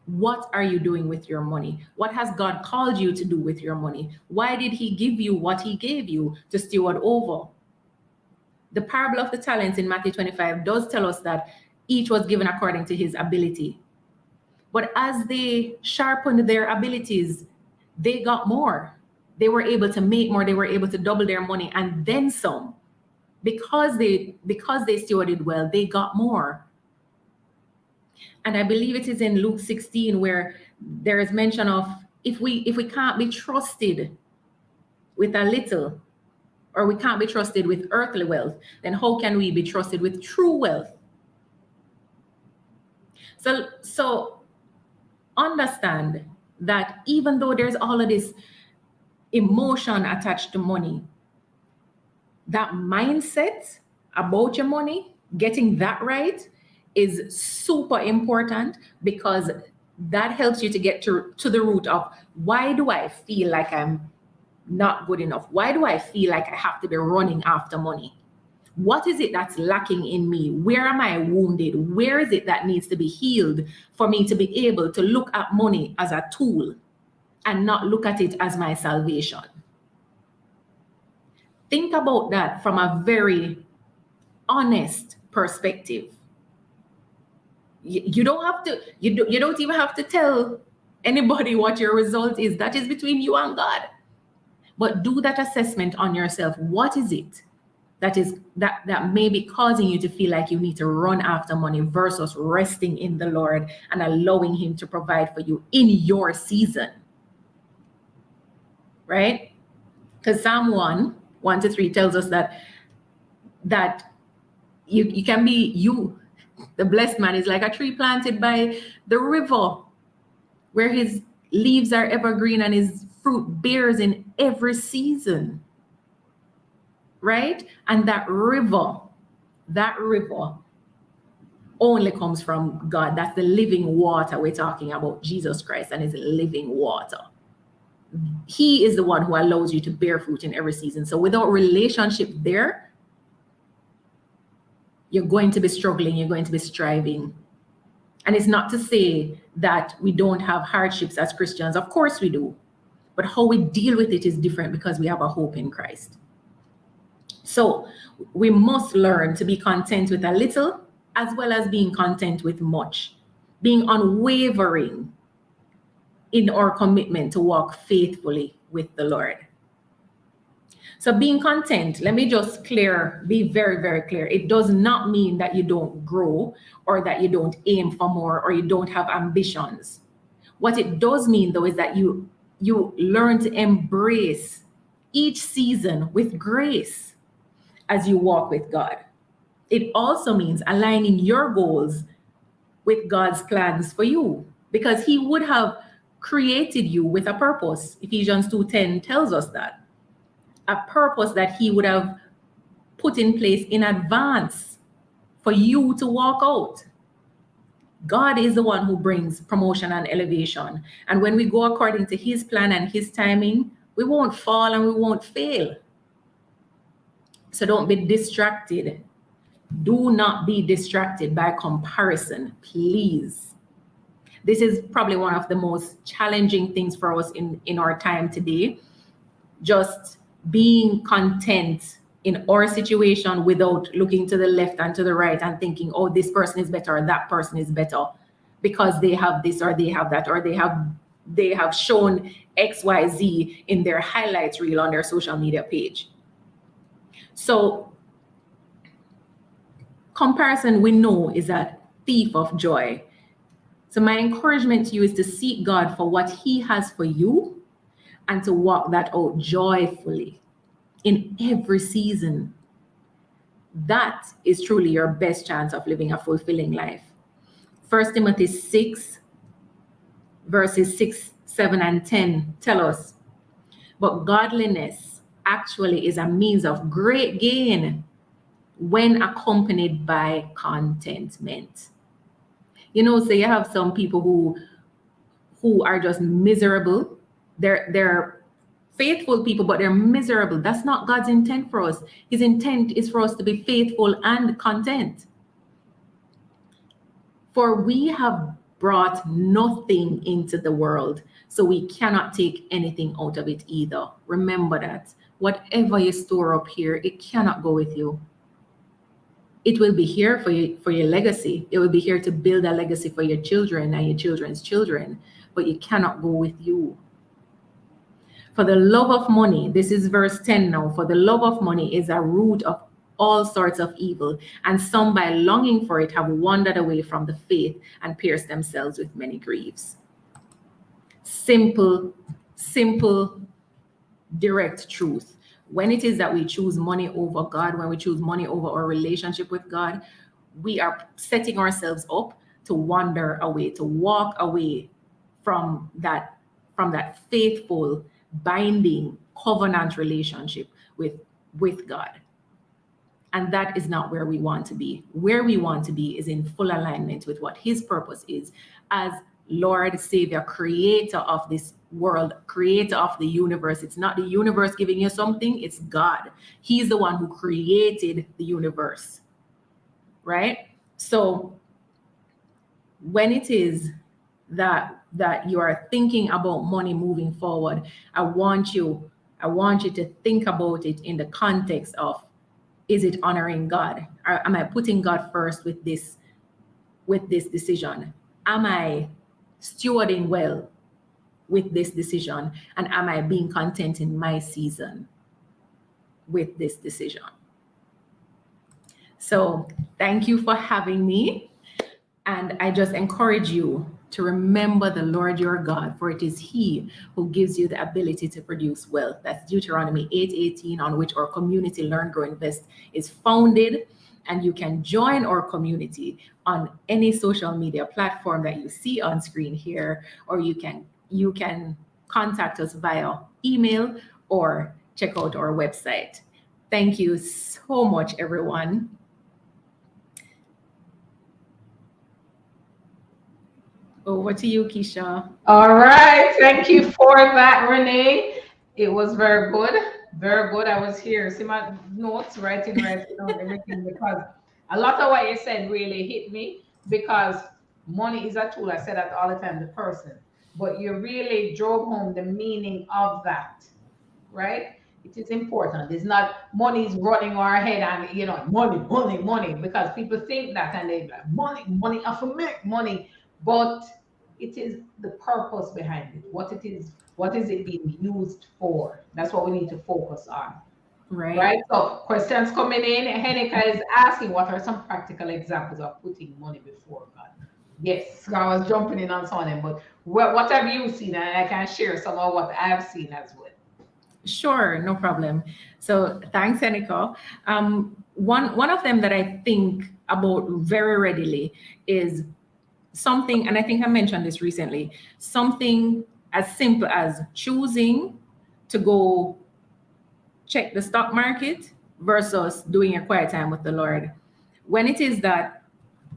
What are you doing with your money? What has God called you to do with your money? Why did he give you what he gave you to steward over? The parable of the talents in Matthew 25 does tell us that each was given according to his ability. But as they sharpened their abilities, they got more. They were able to make more. They were able to double their money and then some. Because they stewarded well, they got more. And I believe it is in Luke 16 where there is mention of if we can't be trusted with a little, or we can't be trusted with earthly wealth, then how can we be trusted with true wealth? So understand that even though there's all of this emotion attached to money, that mindset about your money, getting that right, is super important, because that helps you to get to the root of, why do I feel like I'm not good enough? Why do I feel like I have to be running after money? What is it that's lacking in me? Where am I wounded? Where is it that needs to be healed for me to be able to look at money as a tool and not look at it as my salvation? Think about that from a very honest perspective. You don't have to, you don't even have to tell anybody what your result is. That is between you and God. But do that assessment on yourself. What is it that may be causing you to feel like you need to run after money versus resting in the Lord and allowing Him to provide for you in your season? Right? Because Psalm 1:1-3 tells us that you can be the blessed man is like a tree planted by the river, where his leaves are evergreen and his fruit bears in every season. Right? And that river only comes from God. That's the living water we're talking about, Jesus Christ and His living water. He is the one who allows you to bear fruit in every season. So without relationship there, you're going to be struggling, you're going to be striving. And it's not to say that we don't have hardships as Christians. Of course we do. But how we deal with it is different because we have a hope in Christ. So we must learn to be content with a little as well as being content with much, being unwavering in our commitment to walk faithfully with the Lord. So being content, let me just be very, very clear. It does not mean that you don't grow or that you don't aim for more or you don't have ambitions. What it does mean, though, is that you learn to embrace each season with grace as you walk with God. It also means aligning your goals with God's plans for you, because He would have created you with a purpose. Ephesians 2:10 tells us that. A purpose that He would have put in place in advance for you to walk out. God is the one who brings promotion and elevation. And when we go according to His plan and His timing, we won't fall and we won't fail. So don't be distracted. Do not be distracted by comparison, please. This is probably one of the most challenging things for us in our time today. Just being content in our situation without looking to the left and to the right and thinking, oh, this person is better or that person is better because they have this or they have that, or they have shown XYZ in their highlights reel on their social media page. So comparison, we know, is a thief of joy. So my encouragement to you is to seek God for what He has for you and to walk that out joyfully in every season. That is truly your best chance of living a fulfilling life. 1 Timothy 6, verses 6, 7, and 10 tell us, but godliness actually is a means of great gain when accompanied by contentment. You know, so you have some people who are just miserable. They're faithful people, but they're miserable. That's not God's intent for us. His intent is for us to be faithful and content. For we have brought nothing into the world, so we cannot take anything out of it either. Remember that. Whatever you store up here, it cannot go with you. It will be here for your legacy. It will be here to build a legacy for your children and your children's children, but it cannot go with you. For the love of money, this is verse 10 now, for the love of money is a root of all sorts of evil, and some by longing for it have wandered away from the faith and pierced themselves with many griefs. Simple, direct truth. When it is that we choose money over God, when we choose money over our relationship with God, we are setting ourselves up to wander away, to walk away from that faithful, binding, covenant relationship with God. And that is not where we want to be. Where we want to be is in full alignment with what His purpose is as Lord, Savior, creator of this world, creator of the universe. It's not the universe giving you something, it's God. He's the one who created the universe, right? So when it is that you are thinking about money moving forward, I want you I want you to think about it in the context of, is it honoring God? Or am I putting God first with this decision? Am I stewarding well with this decision? And am I being content in my season with this decision? So thank you for having me. And I just encourage you to remember the Lord your God, for it is He who gives you the ability to produce wealth. That's Deuteronomy 8:18, on which our community Learn, Grow, Invest is founded. And you can join our community on any social media platform that you see on screen here, or you can contact us via email or check out our website. Thank you so much, everyone. Over to you, Keisha. All right. Thank you for that, Renee. It was very good. Very good. I was here. See my notes, writing down everything, because a lot of what you said really hit me, because money is a tool. I say that all the time, the person. But you really drove home the meaning of that, right? It is important. It's not money is running our head and, money, money, money, because people think that and they like, money, I have to make money. But it is the purpose behind it. What is it being used for? That's what we need to focus on. Right. So questions coming in. Henika is asking, what are some practical examples of putting money before God? Yes, I was jumping in on some of them, but what have you seen? And I can share some of what I've seen as well. Sure, no problem. So thanks, Henika. One of them that I think about very readily is something, and I think I mentioned this recently, something as simple as choosing to go check the stock market versus doing a quiet time with the Lord. When it is that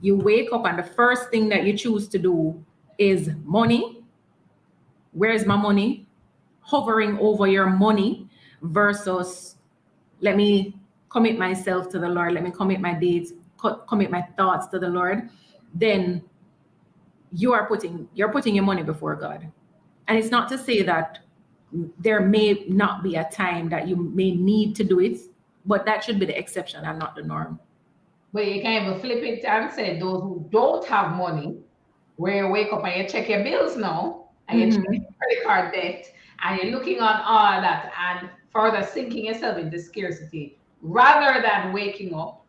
you wake up and the first thing that you choose to do is money, where's my money? Hovering over your money versus, let me commit myself to the Lord, let me commit my deeds, commit my thoughts to the Lord, then you're putting your money before God. And it's not to say that there may not be a time that you may need to do it, but that should be the exception and not the norm. But you can even flip it and say those who don't have money, where you wake up and you check your bills now, and you check your credit card debt, and you're looking on all that and further sinking yourself into scarcity, rather than waking up,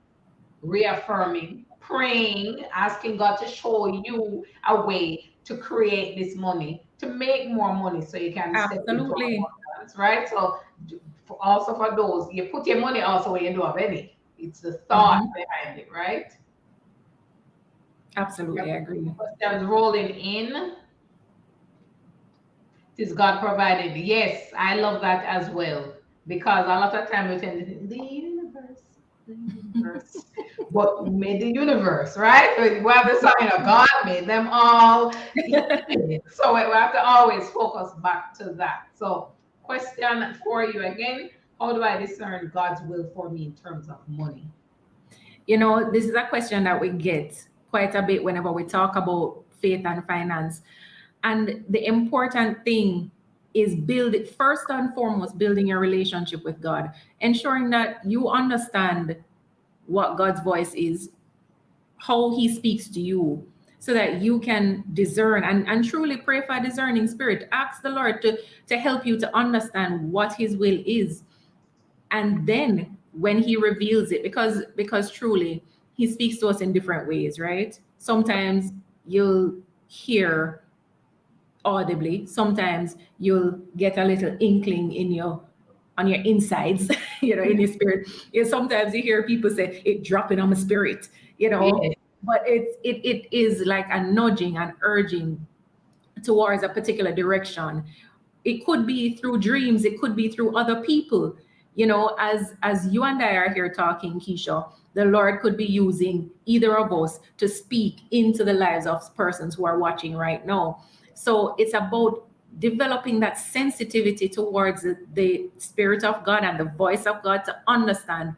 reaffirming, praying, asking God to show you a way to create this money, to make more money so you can step into abundance, right? So also for those, you put your money also where you don't have any. It's the thought behind it, right? Absolutely, I agree. Questions rolling in. It is God provided. Yes, I love that as well, because a lot of time we tend to think, the universe. But who made the universe, right? We have the sign of God made them all. So we have to always focus back to that. So question for you again, how do I discern God's will for me in terms of money? This is a question that we get quite a bit whenever we talk about faith and finance. And the important thing is first and foremost, building a relationship with God, ensuring that you understand what God's voice is, how He speaks to you, so that you can discern and truly pray for a discerning spirit. Ask the Lord to help you to understand what His will is. And then when He reveals it, because truly He speaks to us in different ways, right? Sometimes you'll hear audibly, sometimes you'll get a little inkling on your insides, in your spirit. Sometimes you hear people say it dropping on my spirit, but it is like a nudging and urging towards a particular direction. It could be through dreams, it could be through other people. As you and I are here talking, Keisha, the Lord could be using either of us to speak into the lives of persons who are watching right now. So it's about developing that sensitivity towards the Spirit of God and the voice of God, to understand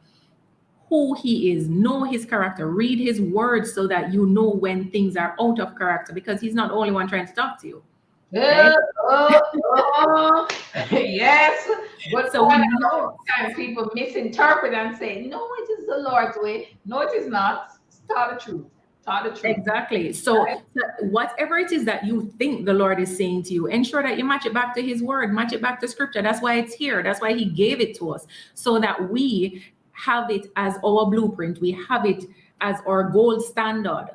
who He is, know His character, read His words so that you know when things are out of character, because He's not the only one trying to talk to you. Right? Yes, But So we find out know. sometimes people misinterpret and say, no, it is the Lord's way. No, it is not. Tell the truth. Tell the truth. Exactly. So whatever it is that you think the Lord is saying to you, ensure that you match it back to His word, match it back to Scripture. That's why it's here. That's why He gave it to us, so that we have it as our blueprint. We have it as our gold standard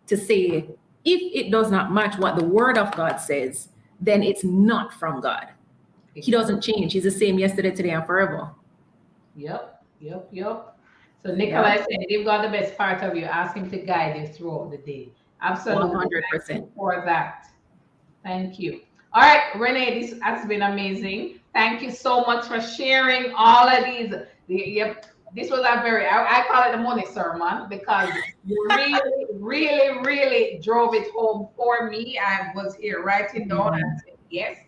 to say, if it does not match what the Word of God says, then it's not from God. He doesn't change. He's the same yesterday, today, and forever. Yep. So Nikolai said, give God the best part of you. Ask Him to guide you throughout the day. Absolutely. 100%. For that. Thank you. All right, Renee, this has been amazing. Thank you so much for sharing all of these. Yep, this was a very, I call it the money sermon, because you really drove it home for me. I was here writing down and said, yes,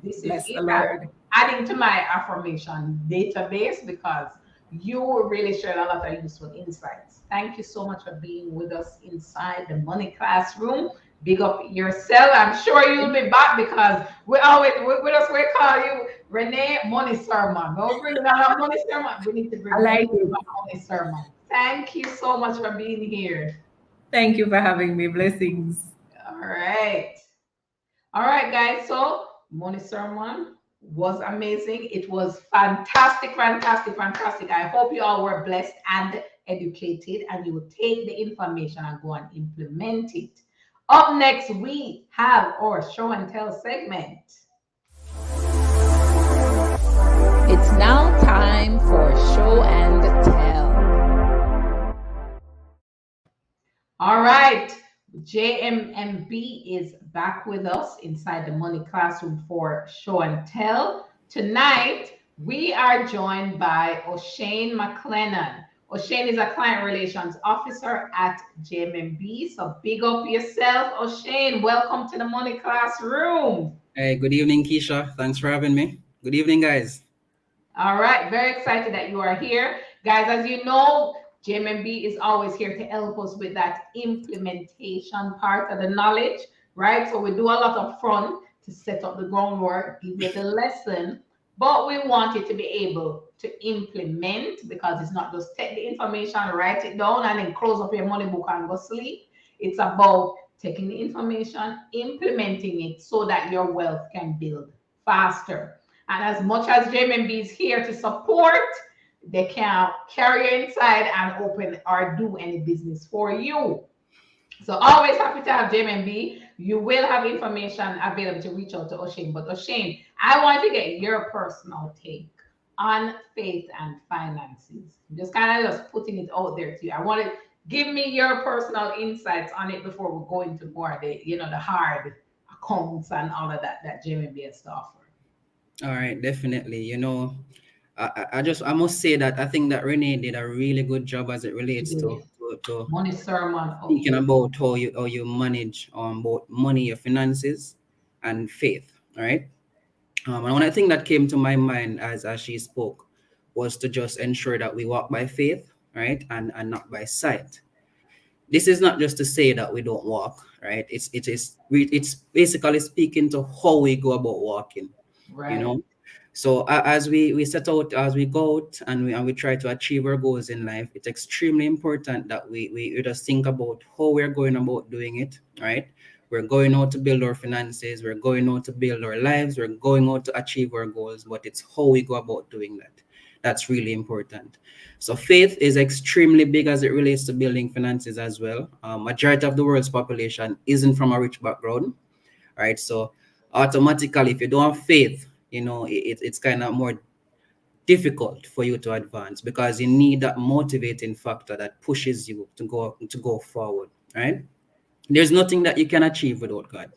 this is Bless it. the Lord. Adding to my affirmation database, because you really shared a lot of useful insights. Thank you so much for being with us inside the money classroom. Big up yourself. I'm sure you'll be back, because we always with us. We call you Renee Money Sermon. Don't bring another money sermon. We need to bring I like it. money sermon. Thank you so much for being here. Thank you for having me. Blessings. All right. All right, guys. So money sermon was amazing. It was fantastic. I hope you all were blessed and educated, and you will take the information and go and implement it. Up next, we have our show and tell segment. It's now time for show and tell. All right. JMMB is back with us inside the money classroom for show and tell. Tonight, we are joined by O'Shane McLennan. O'Shane is a client relations officer at JMMB. So big up yourself, O'Shane. Welcome to the money classroom. Hey, good evening, Keisha. Thanks for having me. Good evening, guys. All right. Very excited that you are here. Guys, as you know, JMMB is always here to help us with that implementation part of the knowledge, right? So we do a lot of front to set up the groundwork, give you the lesson, but we want you to be able to implement, because it's not just take the information, write it down, and then close up your money book and go sleep. It's about taking the information, implementing it so that your wealth can build faster. And as much as JMMB is here to support, they can carry you inside and open or do any business for you. So always happy to have JMMB. You will have information available to reach out to O'Shane. But O'Shane, I want to get your personal take on faith and finances. I'm just kind of just putting it out there to you. I want to give me your personal insights on it before we go into more of the, the hard accounts and all of that JMMB has to offer. All right, definitely. I must say that I think that Renee did a really good job as it relates to money sermon. Speaking about how you manage both money, your finances, and faith. All right. And one thing that came to my mind as she spoke was to just ensure that we walk by faith, right, and not by sight. This is not just to say that we don't walk, right? It's basically speaking to how we go about walking, right. So as we set out, as we go out and we try to achieve our goals in life, it's extremely important that we just think about how we're going about doing it, right? We're going out to build our finances, we're going out to build our lives, we're going out to achieve our goals, but it's how we go about doing that. That's really important. So faith is extremely big as it relates to building finances as well. Majority of the world's population isn't from a rich background, right? So automatically, if you don't have faith, it's kind of more difficult for you to advance, because you need that motivating factor that pushes you to go forward, right? There's nothing that you can achieve without God,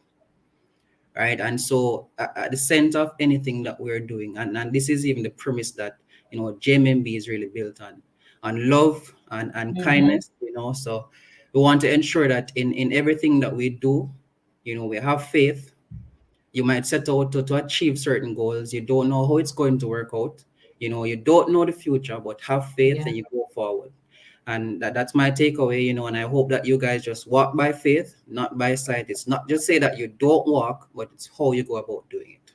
right? And so at the center of anything that we're doing, and this is even the premise that JMMB is really built on love and kindness, so we want to ensure that in everything that we do, we have faith. You might set out to achieve certain goals. You don't know how it's going to work out. You don't know the future, but have faith and you go forward. And that's my takeaway, and I hope that you guys just walk by faith, not by sight. It's not just say that you don't walk, but it's how you go about doing it.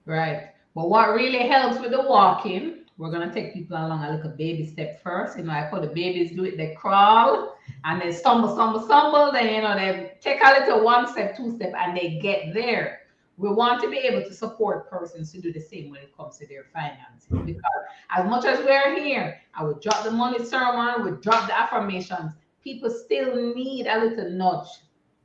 Right. But what really helps with the walking, we're gonna take people along a little baby step first. You know, I call the babies do it, they crawl and they stumble, stumble, stumble. Then you know they take a little one step, two step, and they get there. We want to be able to support persons to do the same when it comes to their finances. Because as much as we're here, I would drop the money sermon, we drop the affirmations, people still need a little nudge.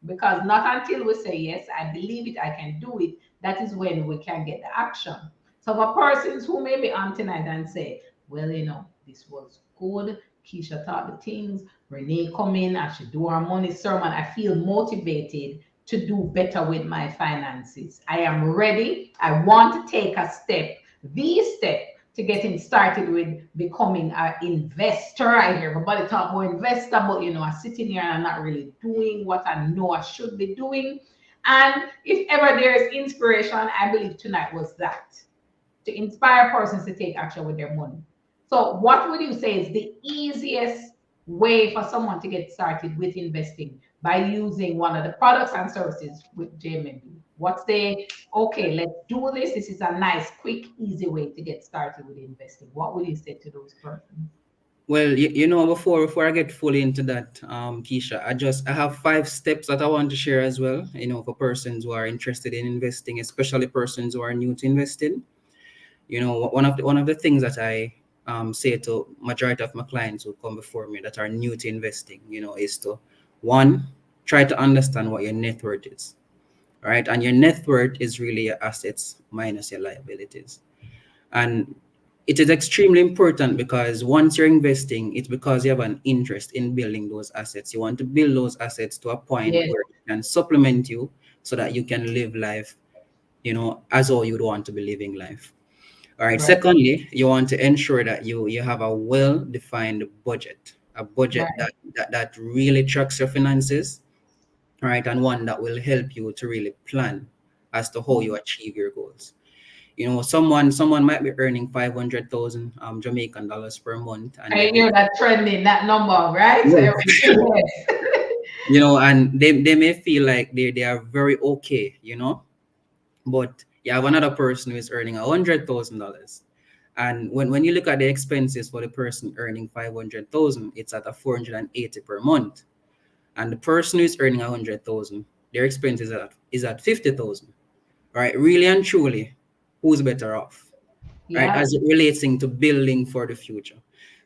Because not until we say, yes, I believe it, I can do it, that is when we can get the action. So for persons who may be on tonight and say, well, you know, this was good. Keisha taught the things. Renee come in, I should do our money sermon. I feel motivated to do better with my finances. I am ready. I want to take a step, the step to getting started with becoming an investor. I hear everybody talk about investor, but you know, I'm sitting here and I'm not really doing what I know I should be doing. And if ever there is inspiration, I believe tonight was that to inspire persons to take action with their money. So, what would you say is the easiest way for someone to get started with investing by using one of the products and services with JMMB? What's the okay, let's do this. This is a nice, quick, easy way to get started with investing. What would you say to those persons? Well, you know, before I get fully into that, Keisha, I have 5 steps that I want to share as well. You know, for persons who are interested in investing, especially persons who are new to investing. You know, one of the things that I say to majority of my clients who come before me that are new to investing, you know, is to one, try to understand what your net worth is, right? And your net worth is really your assets minus your liabilities. And it is extremely important because once you're investing, it's because you have an interest in building those assets. You want to build those assets to a point Yes, where it can supplement you so that you can live life, you know, as all you'd want to be living life. All right. right, Secondly, you want to ensure that you have a well-defined budget, a budget right. that really tracks your finances, all right, and one that will help you to really plan as to how you achieve your goals. You know, someone might be earning 500,000 Jamaican dollars per month, and I then hear that trending, that number, right? So yeah, yes. you know, and they may feel like they are very okay, you know, but you have another person who is earning $100,000. And when you look at the expenses for the person earning 500,000, it's at a 480 per month. And the person who is earning 100,000, their expenses is at 50,000. Right? Really and truly, who's better off? Right? Yeah. As it relating to building for the future.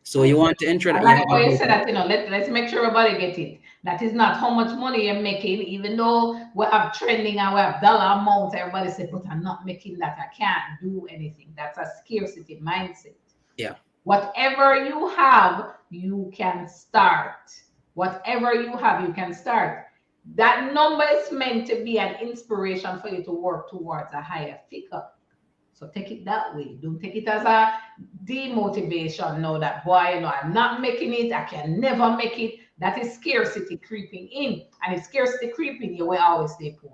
So I you want to ensure I that you have like a how you said budget. that, you know, let's make sure everybody get it. That is not how much money you're making, even though we have trending and we have dollar amounts, everybody say, but I'm not making that, I can't do anything. That's a scarcity mindset. Yeah, Whatever you have, you can start. Whatever you have, you can start. That number is meant to be an inspiration for you to work towards a higher figure. So take it that way. Don't take it as a demotivation. No, that boy, you know, I'm not making it. I can never make it. That is scarcity creeping in. And if scarcity creeping, you will always stay poor.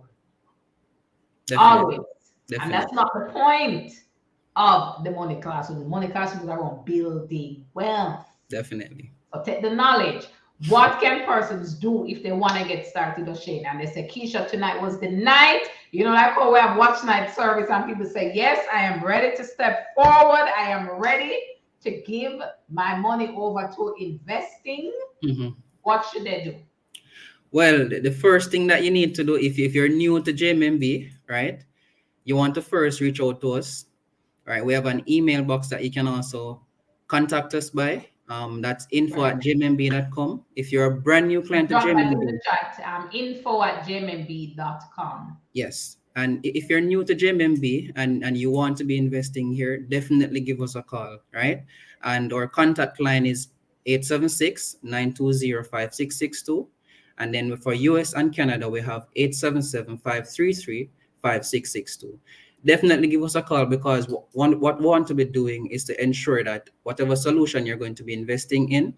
definitely. Always. And that's Definitely. not the point of the money classroom. The money classroom is around building wealth. Definitely. So take the knowledge. What can persons do if they want to get started, O'Shane? And they say, Keisha, tonight was the night. You know, like how we have watch night service, and people say, yes, I am ready to step forward. I am ready to give my money over to investing. Mhm. What should they do? Well, the first thing that you need to do if you're new to JMMB, right? You want to first reach out to us. Right, we have an email box that you can also contact us by. That's info Right. at jmb.com. If you're a brand new client to Drop that in the JMMB, chat. Info at jmb.com. yes. And if you're new to JMMB and you want to be investing here, definitely give us a call, right? And our contact line is 876-920-5662. And then for US and Canada, we have 877-533-5662. Definitely give us a call because what we want to be doing is to ensure that whatever solution you're going to be investing in,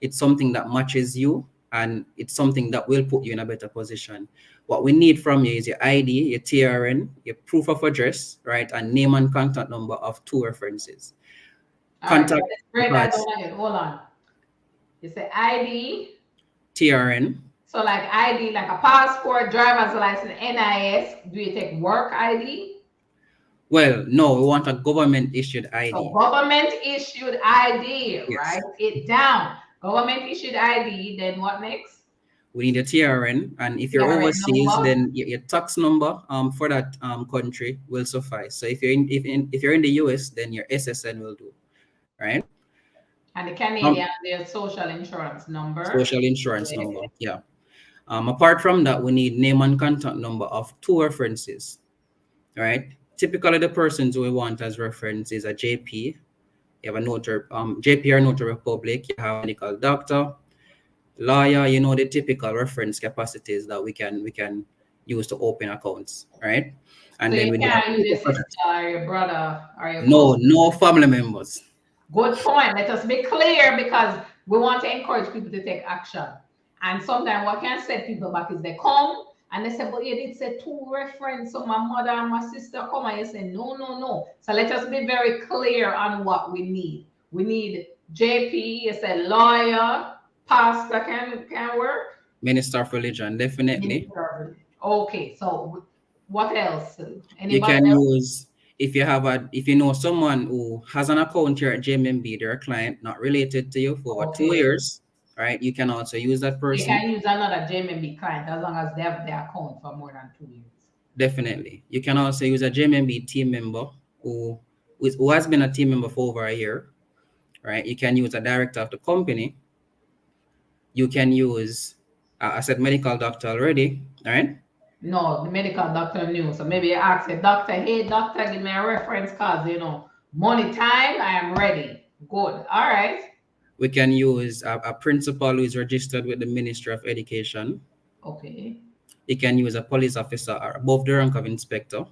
it's something that matches you and it's something that will put you in a better position. What we need from you is your ID, your TRN, your proof of address, right, and name and contact number of 2 references. All right, Contact let's break that cards, down again. Hold on. You say ID. TRN. So like ID, like a passport, driver's license, NIS. Do you take work ID? Well, no, we want a government issued So ID. government issued ID, Yes. write it down. Government issued ID, then what next? We need a TRN, and if you're TRN overseas, number. then your tax number for that country will suffice. So if you're in the US, then your SSN will do, right? And the Canadian, their social insurance number. Social insurance Okay. number, yeah. Apart from that, we need name and contact number of 2 references, right? Typically, the persons we want as reference is a JP. You have a notary, JP or notary public. You have a medical doctor, lawyer. You know the typical reference capacities that we can use to open accounts, right? And So then you we need a can't use proof your of address. sister or your brother or your No, cousin. no family members. Good point. Let us be clear because we want to encourage people to take action. And sometimes what can set people back is they come and they say, but you did say 2 reference, so my mother and my sister come, and you say, no, no, no. So let us be very clear on what we need. We need JP, you said lawyer, pastor can work. Minister of religion, definitely. Minister. Okay, so what else? You Anybody can else? use if you know someone who has an account here at JMMB, they're a client not related to you for over 2 years, right? You can also use that You person. can use another JMMB client as long as they have their account for more than 2 years. Definitely. You can also use a JMMB team member who has been a team member for over a year, right? You can use a director of the company. You can use, I said medical doctor already, all right? No, the medical doctor knew. So maybe you ask a doctor, hey, doctor, give me a reference cause, money time, I am ready. Good. All right. We can use a principal who is registered with the Ministry of Education. Okay. You can use a police officer or above the rank of inspector.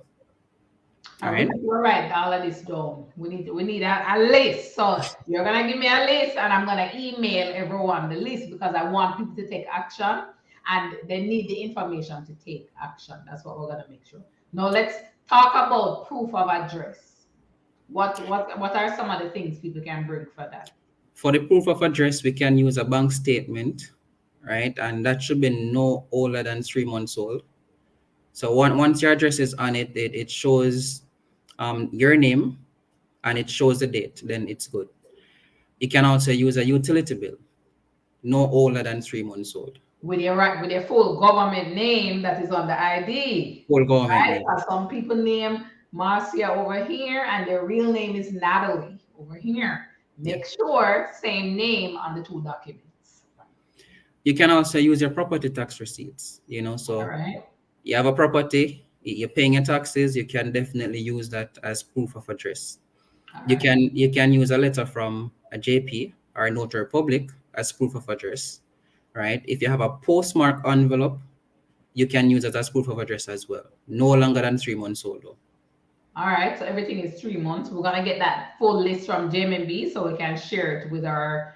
All right. We need to write all of this down. We need a list. So you're gonna give me a list, and I'm gonna email everyone the list because I want people to take action, and they need the information to take action. That's what we're gonna make sure. Now let's talk about proof of address. What are some of the things people can bring for that? For the proof of address, we can use a bank statement, right? And that should be no older than 3 months old. So once your address is on it, it shows your name and it shows the date, then it's good. You can also use a utility bill, no older than 3 months old. With your full government name that is on the ID. Full government Right? name. Because some people name Marcia over here and their real name is Natalie over here. Make sure same name on the 2 documents. You can also use your property tax receipts, so All right. you have a property, you're paying your taxes, you can definitely use that as proof of address. You can use a letter from a JP or a notary public as proof of address, right? If you have a postmark envelope, you can use it as proof of address as well. No longer than 3 months old though. All right, so everything is 3 months. We're gonna get that full list from JMMB so we can share it with our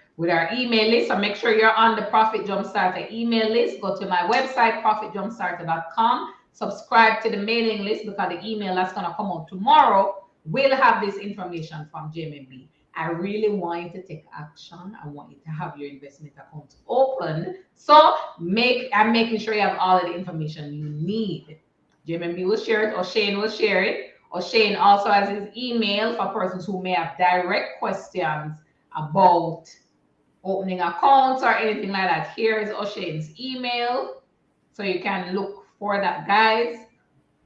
email list. So make sure you're on the Profit Jumpstarter email list. Go to my website, profitjumpstarter.com. Subscribe to the mailing list because the email that's gonna come out tomorrow will have this information from JMMB. I really want you to take action. I want you to have your investment accounts open. So I'm making sure you have all of the information you need. JMMB will share it, or Shane will share it. Or Shane also has his email for persons who may have direct questions about opening accounts or anything like that. Here is O'Shane's email. So you can look for that, guys.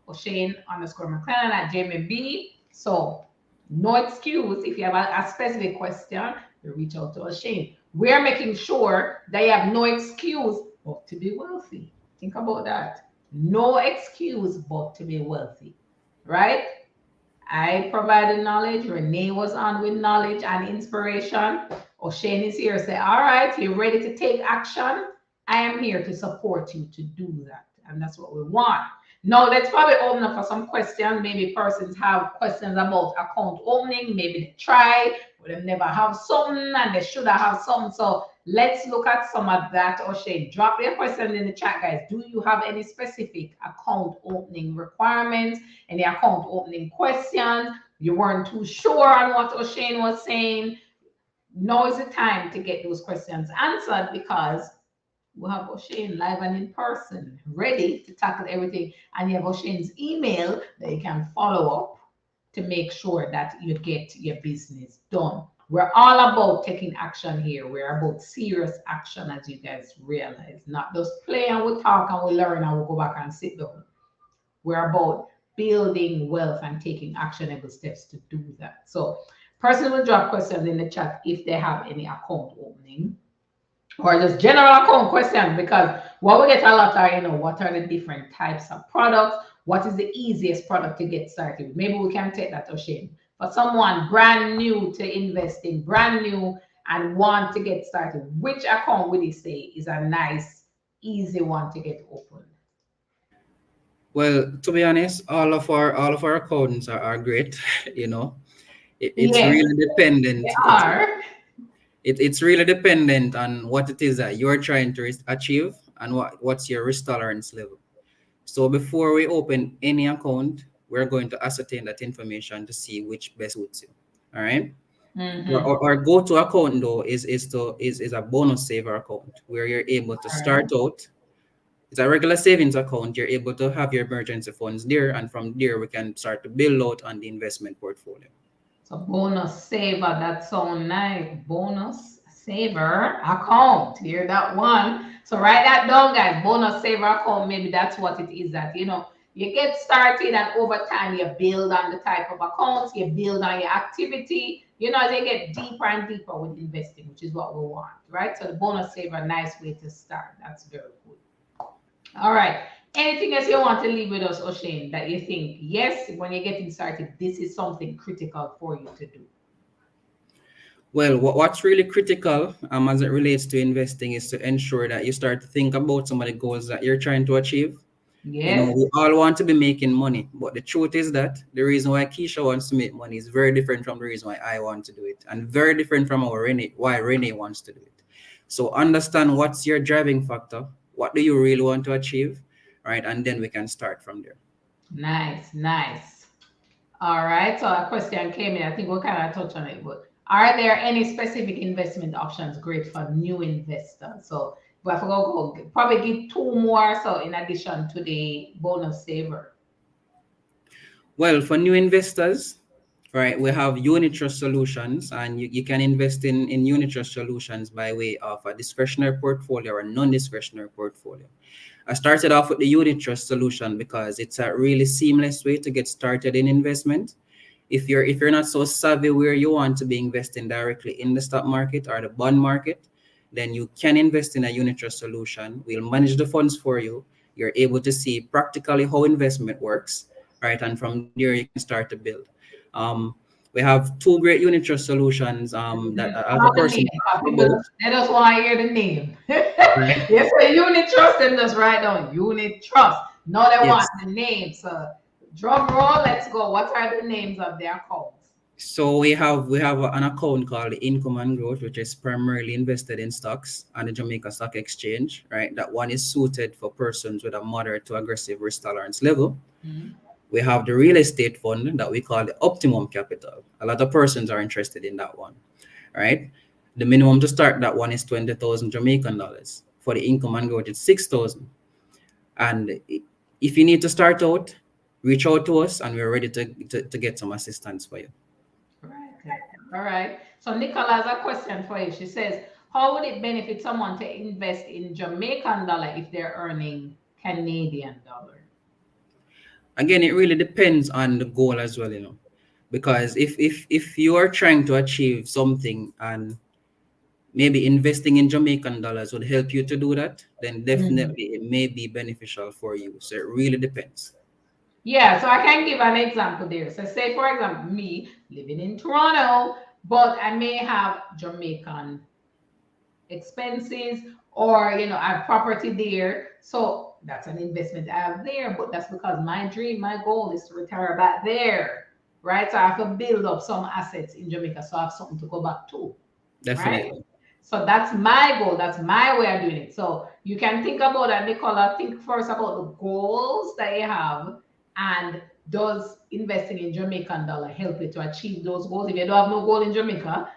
O'Shane_McLennan at JMMB. So no excuse. If you have a specific question, you reach out to O'Shane. We're making sure that you have no excuse but to be wealthy. Think about that. No excuse but to be wealthy. Right? I provided knowledge. Renee was on with knowledge and inspiration. O'Shane is here. Say, all right, you're ready to take action. I am here to support you to do that. And that's what we want. Now, let's probably open up for some questions. Maybe persons have questions about account opening. Maybe they try, but they never have something and they should have something. So let's look at some of that. O'Shane, drop your question in the chat, guys. Do you have any specific account opening requirements? Any account opening questions? You weren't too sure on what O'Shane was saying? Now is the time to get those questions answered because we have O'Shane live and in person, ready to tackle everything. And you have O'Shane's email that you can follow up to make sure that you get your business done. We're all about taking action here. We're about serious action, as you guys realize, not just play and we talk and we learn and we go back and sit down. We're about building wealth and taking actionable steps to do that. So, person will drop questions in the chat if they have any account opening or just general account questions, because what we get a lot are, what are the different types of products? What is the easiest product to get started with? Maybe we can take that, O'Shane. For someone brand new to investing, brand new and want to get started, which account would you say is a nice, easy one to get open? Well, to be honest, all of our accounts are great. You know, it's Yes, really they dependent. are. It's really dependent on what it is that you're trying to achieve and what's your risk tolerance level. So before we open any account, we're going to ascertain that information to see which best suits you. All right. Mm-hmm. Our go-to account though is a bonus saver account where you're able to All right. start out. It's a regular savings account. You're able to have your emergency funds there, and from there we can start to build out on the investment portfolio. So bonus saver, that sound nice. Bonus saver account. Hear that one? So write that down, guys. Bonus saver account. Maybe that's what it is. That you get started, and over time you build on the type of accounts, you build on your activity. As you get deeper and deeper with investing, which is what we want, right? So the bonus saver, nice way to start. That's very good. All right. Anything else you want to leave with us, O'Shane, that you think, yes, when you're getting started, this is something critical for you to do? Well, what's really critical as it relates to investing is to ensure that you start to think about some of the goals that you're trying to achieve. Yes. We all want to be making money, but the truth is that the reason why Keisha wants to make money is very different from the reason why I want to do it, and very different from why Renate wants to do it. So understand what's your driving factor. What do you really want to achieve, right? And then we can start from there. Nice, nice. All right. So a question came in. I think we'll kind of touch on it, but are there any specific investment options great for new investors? So we have to go probably give two more. So in addition to the bonus saver. Well, for new investors, right, we have unit trust solutions, and you can invest in unit trust solutions by way of a discretionary portfolio or a non-discretionary portfolio. I started off with the unit trust solution because it's a really seamless way to get started in investment. If you're not so savvy where you want to be investing directly in the stock market or the bond market, then you can invest in a unit trust solution. We'll manage the funds for you. You're able to see practically how investment works, right? And from there you can start to build. We have two great unit trust solutions that as a Call the person name. People, about, they just want to hear the name. right? Yes, the unit trust, them just write down unit trust. No, they want Yes. the name. So drum roll, let's go. What are the names of their accounts? So we have an account called the Income and Growth, which is primarily invested in stocks on the Jamaica Stock Exchange, right? That one is suited for persons with a moderate to aggressive risk tolerance level. Mm-hmm. We have the real estate fund that we call the Optimum Capital. A lot of persons are interested in that one, right? The minimum to start that one is 20,000 Jamaican dollars. For the Income and Growth, it's 6,000. And if you need to start out, reach out to us, and we're ready to get some assistance for you. Right. All right. So Nicola has a question for you. She says, how would it benefit someone to invest in Jamaican dollar if they're earning Canadian dollar? Again, it really depends on the goal as well, because if you are trying to achieve something and maybe investing in Jamaican dollars would help you to do that, then definitely it may be beneficial for you. So it really depends. Yeah, so I can give an example there. So say, for example, me living in Toronto, but I may have Jamaican expenses, or I have property there. So that's an investment I have there, but that's because my dream, my goal is to retire back there, right? So I have to build up some assets in Jamaica so I have something to go back to, right? Definitely. So that's my goal. That's my way of doing it. So you can think about that, Nicola. Think first about the goals that you have, and does investing in Jamaican dollar help you to achieve those goals? If you don't have no goal in Jamaica,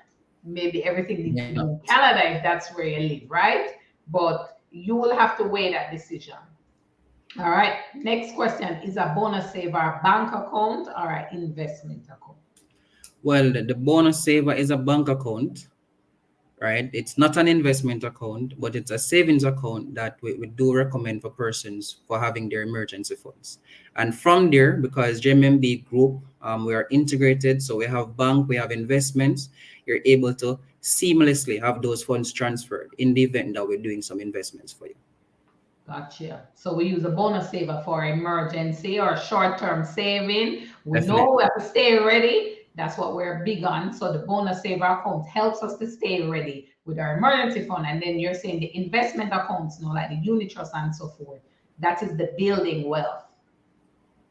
maybe everything needs to be Yeah. in Canada if that's where you live, right? But you will have to weigh that decision. All right. Next question: is a bonus saver a bank account or an investment account? Well, the bonus saver is a bank account, right? It's not an investment account, but it's a savings account that we do recommend for persons for having their emergency funds. And from there, because JMMB Group, we are integrated, so we have bank, we have investments, you're able to seamlessly have those funds transferred in the event that we're doing some investments for you. Gotcha. So we use a bonus saver for emergency or short-term saving. We know Definitely. we have to stay ready. That's what we're big on. So the bonus saver account helps us to stay ready with our emergency fund. And then you're saying the investment accounts, like the unit trust and so forth. That is the building wealth.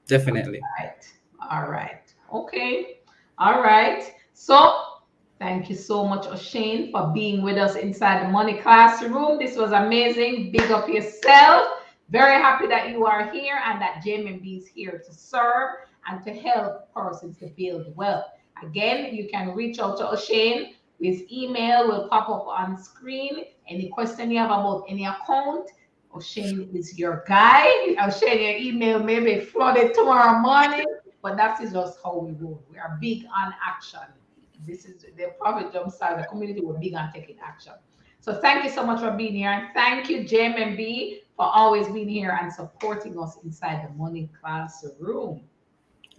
Definitely. Right. All right. Okay. All right. So thank you so much, O'Shane, for being with us inside the Money Classroom. This was amazing. Big up yourself. Very happy that you are here and that JMMB is here to serve and to help persons to build wealth. Again, you can reach out to O'Shane. His email will pop up on screen. Any question you have about any account, O'Shane is your guy. O'Shane, your email may be flooded tomorrow morning, but that is just how we roll. We are big on action. This is the Profit Jumpstart, the community, we're big on taking action. So thank you so much for being here. And thank you, JMMB, for always being here and supporting us inside the Money Classroom.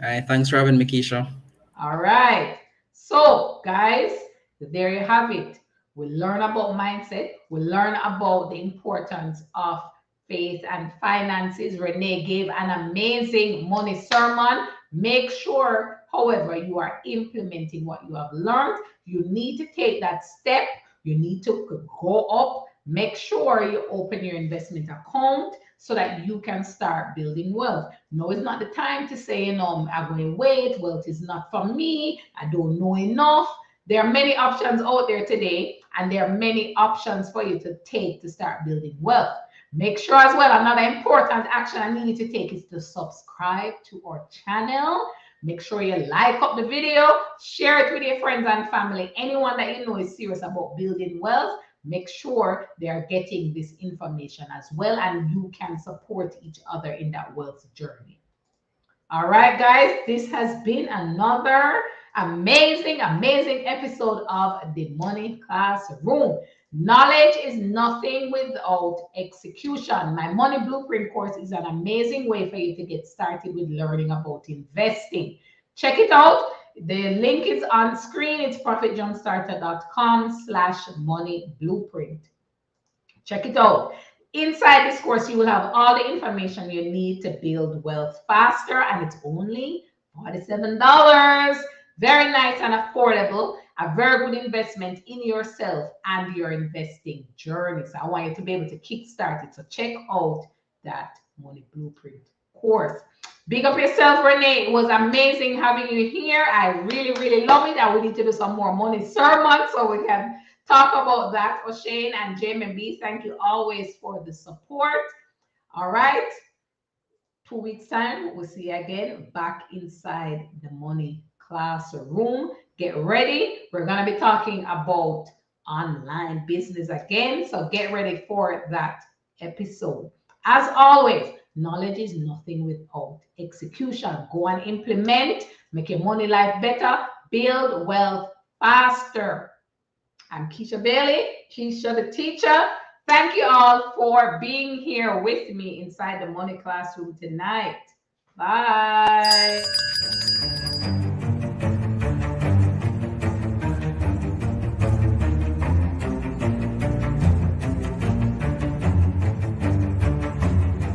All right. Thanks for having me, Keisha. All right. So, guys, there you have it. We learn about mindset. We learn about the importance of faith and finances. Renate gave an amazing money sermon. Make sure, however, you are implementing what you have learned. You need to take that step. You need to go up. Make sure you open your investment account so that you can start building wealth. No, it's not the time to say, I'm going to wait. Wealth is not for me. I don't know enough. There are many options out there today, and there are many options for you to take to start building wealth. Make sure as well, another important action I need you to take is to subscribe to our channel. Make sure you like up the video, share it with your friends and family. Anyone that you know is serious about building wealth, make sure they are getting this information as well, and you can support each other in that wealth journey. All right, guys, this has been another amazing episode of the Money Classroom. Knowledge is nothing without execution. My Money Blueprint course is an amazing way for you to get started with learning about investing. Check it out. The link is on screen. It's profitjumpstarter.com/money blueprint. Check it out. Inside this course, you will have all the information you need to build wealth faster, and it's only $47. Very nice and affordable. A very good investment in yourself and your investing journey. So I want you to be able to kickstart it. So check out that Money Blueprint course. Big up yourself, Renate. It was amazing having you here. I really love it. And we need to do some more money sermons so we can talk about that. O'Shane and JMMB, thank you always for the support. All right. 2 weeks time, we'll see you again back inside the Money Classroom. Get ready. We're going to be talking about online business again. So get ready for that episode. As always, knowledge is nothing without execution. Go and implement, make your money life better, build wealth faster. I'm Keisha Bailey, Keisha the teacher. Thank you all for being here with me inside the Money Classroom tonight. Bye.